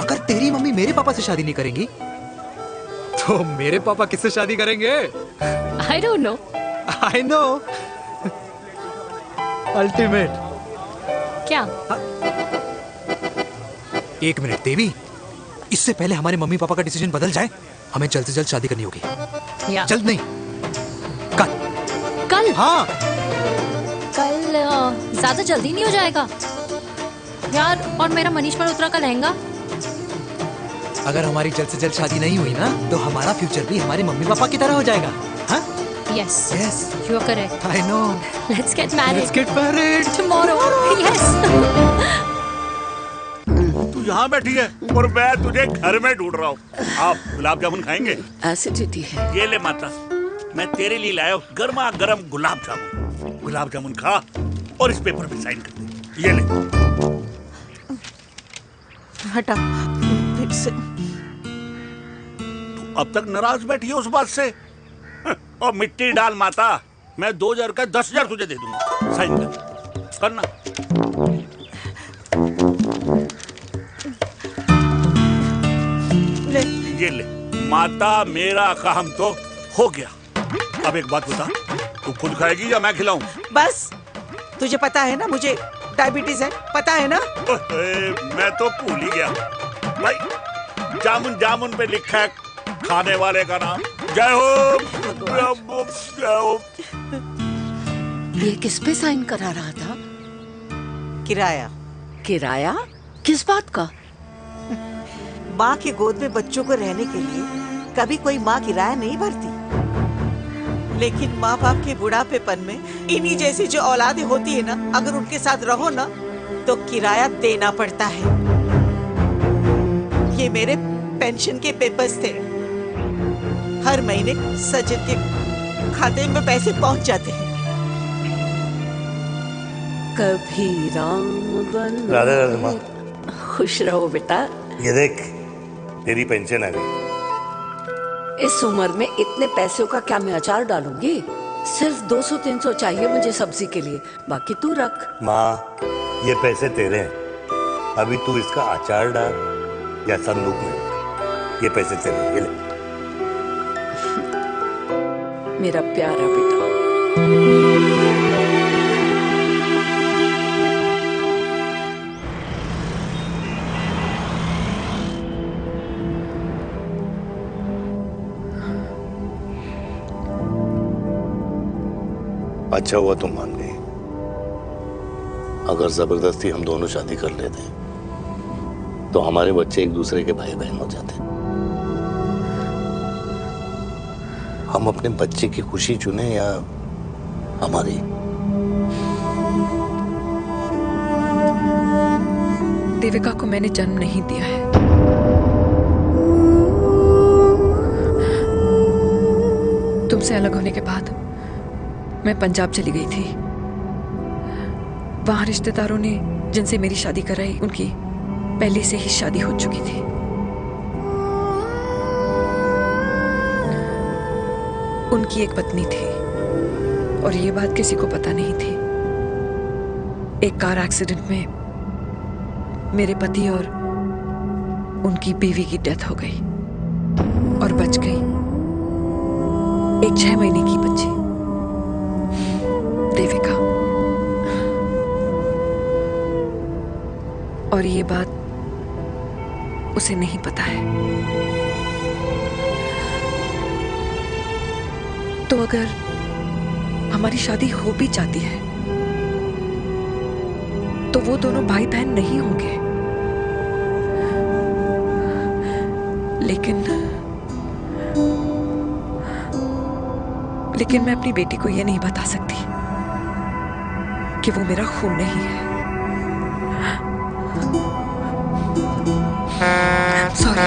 अगर तेरी मम्मी मेरे पापा से शादी नहीं करेंगी तो मेरे पापा किससे शादी करेंगे? I don't know. I know. Ultimate. क्या? एक मिनट देवी, इससे पहले हमारे मम्मी पापा का डिसीजन बदल जाए, हमें जल्द से जल्द शादी करनी होगी। जल्द नहीं, कल। कल? हाँ। कल ज्यादा जल्दी नहीं हो जाएगा यार? और मेरा मनीष मल्होत्रा का लहंगा? अगर हमारी जल्द से जल्द शादी नहीं हुई ना, तो हमारा फ्यूचर भी हमारे मम्मी पापा की तरह हो जाएगा। हाँ? Yes. Yes. You are correct. I know. Let's get married. Let's get married tomorrow. Yes. तू यहाँ बैठी है और मैं तुझे घर में ढूंढ रहा हूँ। आप गुलाब जामुन खाएंगे? एसिडिटी है। ये ले माता, मैं तेरे लिए लाया हूँ गर्मा गर्म गुलाब जामुन। गुलाब जामुन खा और इस पेपर पे साइन कर दे। ये ले। हटा फिर से। तू अब तक नाराज बैठी है उस बात से? और मिट्टी डाल माता, मैं 2000 का 10,000 तुझे दे दूंगा। साइन कर, करना। ये ले माता, मेरा काम तो हो गया। अब एक बात बता, तू खुद खाएगी या मैं खिलाऊं? बस तुझे पता है ना मुझे डायबिटीज है, पता है ना? मैं तो भूल ही गया भाई। जामुन जामुन पे लिखा है खाने वाले का नाम। जय हो, जय हो। ये किस पे साइन करा रहा था? किराया। किराया? किस बात का? माँ के गोद में बच्चों को रहने के लिए कभी कोई माँ किराया नहीं भरती, लेकिन माँ बाप के बुढ़ापेपन में इन्हीं जैसी जो औलादें होती है ना, अगर उनके साथ रहो ना तो किराया देना पड़ता है। ये मेरे पेंशन के पेपर्स थे। हर महीने सजन के खाते में पैसे पहुंच जाते हैं। कभी राम बन। राधे राधे माँ। खुश रहो बेटा। ये देख, तेरी पेंशन आ गई। इस उम्र में इतने पैसों का क्या मैं अचार डालूंगी? सिर्फ 200-300 चाहिए मुझे सब्जी के लिए, बाकी तू रख। माँ, ये पैसे तेरे हैं, अभी तू इसका अचार डाल या संदूक में। ये पैसे तेरे हैं, ये ले। मेरा प्यारा बेटा। अच्छा हुआ तुम मान गई। अगर जबरदस्ती हम दोनों शादी कर लेते तो हमारे बच्चे एक दूसरे के भाई बहन हो जाते। हम अपने बच्चे की खुशी चुने या हमारी? देविका को मैंने जन्म नहीं दिया है। तुमसे अलग होने के बाद मैं पंजाब चली गई थी। वहां रिश्तेदारों ने जिनसे मेरी शादी कराई, उनकी पहले से ही शादी हो चुकी थी। उनकी एक पत्नी थी और ये बात किसी को पता नहीं थी। एक कार एक्सीडेंट में मेरे पति और उनकी बीवी की डेथ हो गई और बच गई एक 6 महीने की बच्ची, देविका। और ये बात उसे नहीं पता है। तो अगर हमारी शादी हो भी जाती है तो वो दोनों भाई बहन नहीं होंगे। लेकिन मैं अपनी बेटी को ये नहीं बता सकती कि वो मेरा खून नहीं है। सॉरी।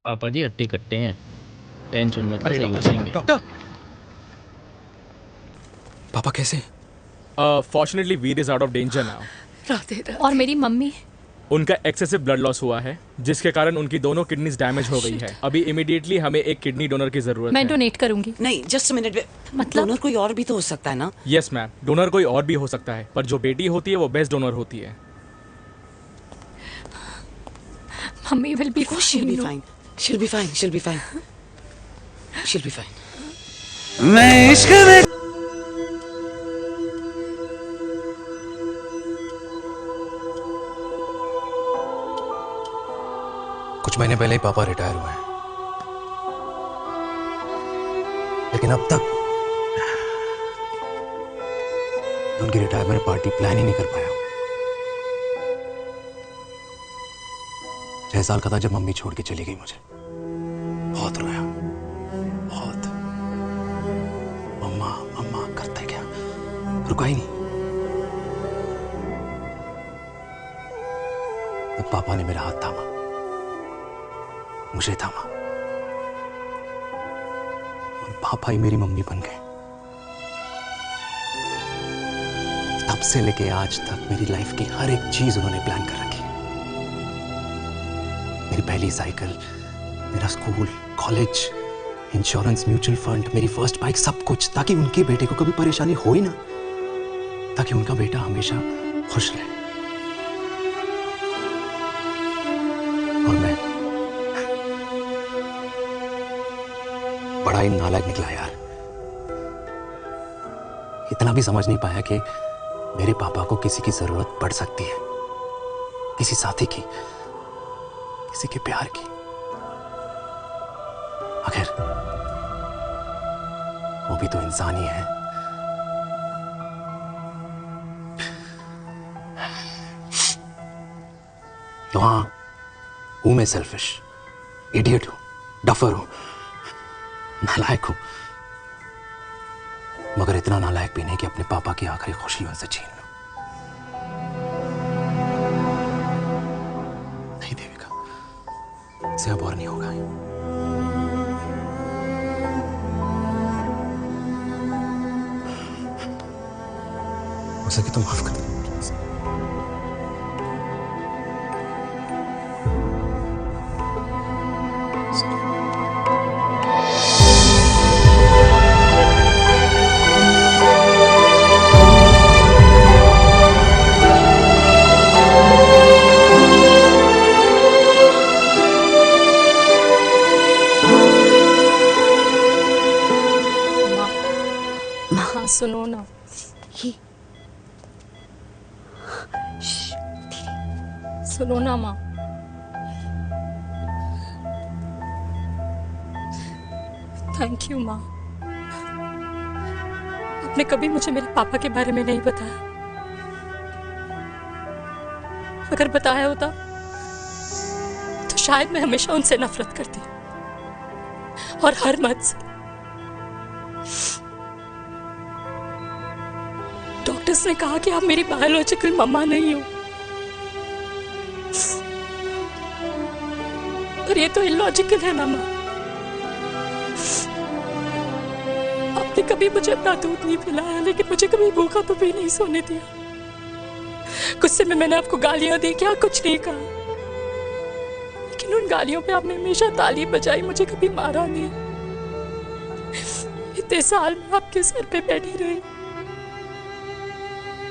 पापा जी हट्टे कट्टे हैं, टेंशन मत लो, सही हो जाएंगे। डॉक्टर, पापा कैसे? Fortunately Veer is out of danger now. Radhe Radhe. और मेरी मम्मी? उनका एक्सेसिव ब्लड लॉस हुआ है जिसके कारण उनकी दोनों किडनीज डैमेज हो गई है। अभी इमीडिएटली हमें एक किडनी डोनर की जरूरत है। मैं डोनेट करूंगी। नहीं, जस्ट मिनट। मतलब डोनर कोई और भी तो हो सकता है ना? यस मैम, डोनर कोई और भी हो सकता है, पर जो बेटी होती है वो बेस्ट डोनर होती है। Mummy will be she'll be fine. She'll be fine. She'll be fine. She'll be fine. मैं इश्क में कुछ महीने पहले ही पापा रिटायर हुए हैं, लेकिन अब तक उनकी रिटायरमेंट पार्टी प्लान ही नहीं कर पाया। 6 साल का था जब मम्मी छोड़ के चली गई मुझे। बहुत रोया, बहुत। मम्मा मम्मा करते क्या, रुका ही नहीं। तब पापा ने मेरा हाथ थामा, मुझे थामा, और पापा ही मेरी मम्मी बन गए। तब से लेके आज तक मेरी लाइफ की हर एक चीज उन्होंने प्लान कर रखी। मेरी पहली साइकिल, मेरा school, college, insurance, mutual fund, मेरी फर्स्ट बाइक, सब कुछ, ताकि उनके बेटे को कभी परेशानी हो ही ना, ताकि उनका बेटा हमेशा खुश रहे। और मैं बड़ा ही नालायक निकला यार। इतना भी समझ नहीं पाया कि मेरे पापा को किसी की जरूरत पड़ सकती है, किसी साथी की, किसी के प्यार की। आखिर वो भी तो इंसान ही है। तो हाँ, हूं मैं सेल्फिश, इडियट हूं, डफर हूं, नालायक हूं, मगर इतना नालायक भी नहीं कि अपने पापा की आखिरी खुशी उनसे छीन लूं। नहीं देविका, इससे अब और नहीं होगा। हो सके तो माफ कर दो। हाँ सुनो ना, सुनो ना माँ। थैंक यू माँ, आपने कभी मुझे मेरे पापा के बारे में नहीं बताया। अगर बताया होता तो शायद मैं हमेशा उनसे नफरत करती, और हर मत से। डॉक्टर्स ने कहा कि आप मेरी बायोलॉजिकल मम्मा नहीं हो, पर ये तो इलॉजिकल है ना माँ। आपने कभी मुझे अपना दूध नहीं पिलाया, लेकिन मुझे कभी भूखा तो भी नहीं सोने दिया। गुस्से में मैंने आपको गालियां दी, क्या कुछ नहीं कहा, लेकिन उन गालियों पे आपने हमेशा ताली बजाई, मुझे कभी मारा नहीं। इतने साल में आपके सर पे बैठी रही,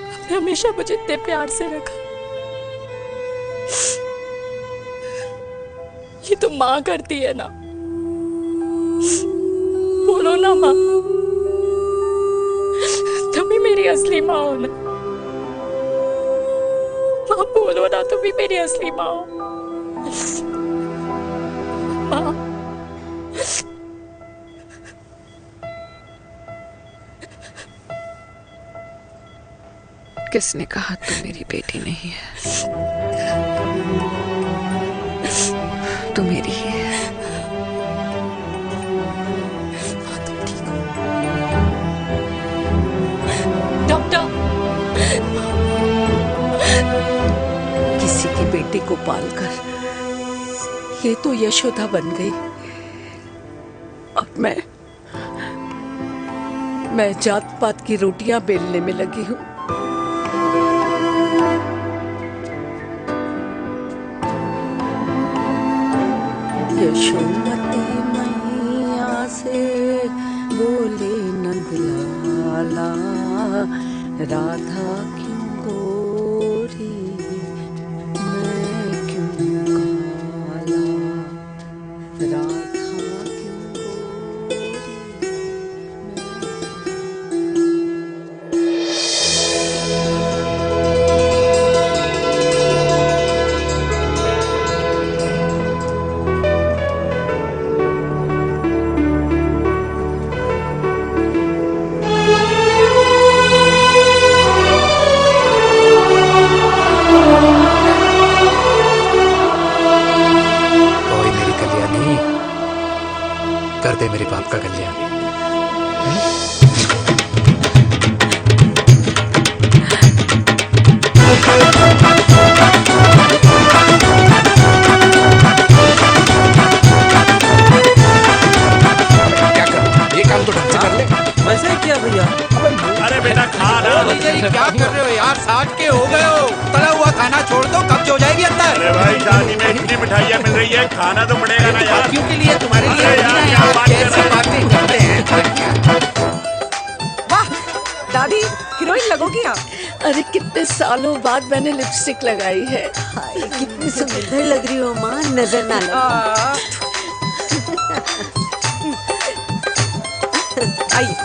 आपने हमेशा मुझे इतने प्यार से रखा। ये तो माँ करती है ना, बोलो ना माँ, तुम ही मेरी असली माँ हो ना। माँ बोलो ना, तुम ही मेरी असली माँ हो। माँ किसने कहा तू मेरी बेटी नहीं है? तू मेरी ही है। डॉक्टर, किसी की बेटी को पालकर ये तो यशोदा बन गई, और मैं जात पात की रोटियां बेलने में लगी हूँ। यशोमती मैया से बोले नंदलाला, राधा क्यों गोरी मैं क्यों काला, राधा क्यों गोरी। हो गए हो, तला हुआ खाना छोड़ दो, कब्ज हो जाएगी अंदर। अरे भाई शादी में इतनी मिठाइयाँ मिल रही है, खाना तो पड़ेगा ना यार। क्यों के लिए तुम्हारे लिए अरे यार क्या बात कर रहे बातें करते हैं। वाह दादी हीरोइन लगोगी आप। अरे कितने सालों बाद मैंने लिपस्टिक लगाई है। हाय कितनी सुंदर लग रही हो माँ, नजर ना लगे। आइए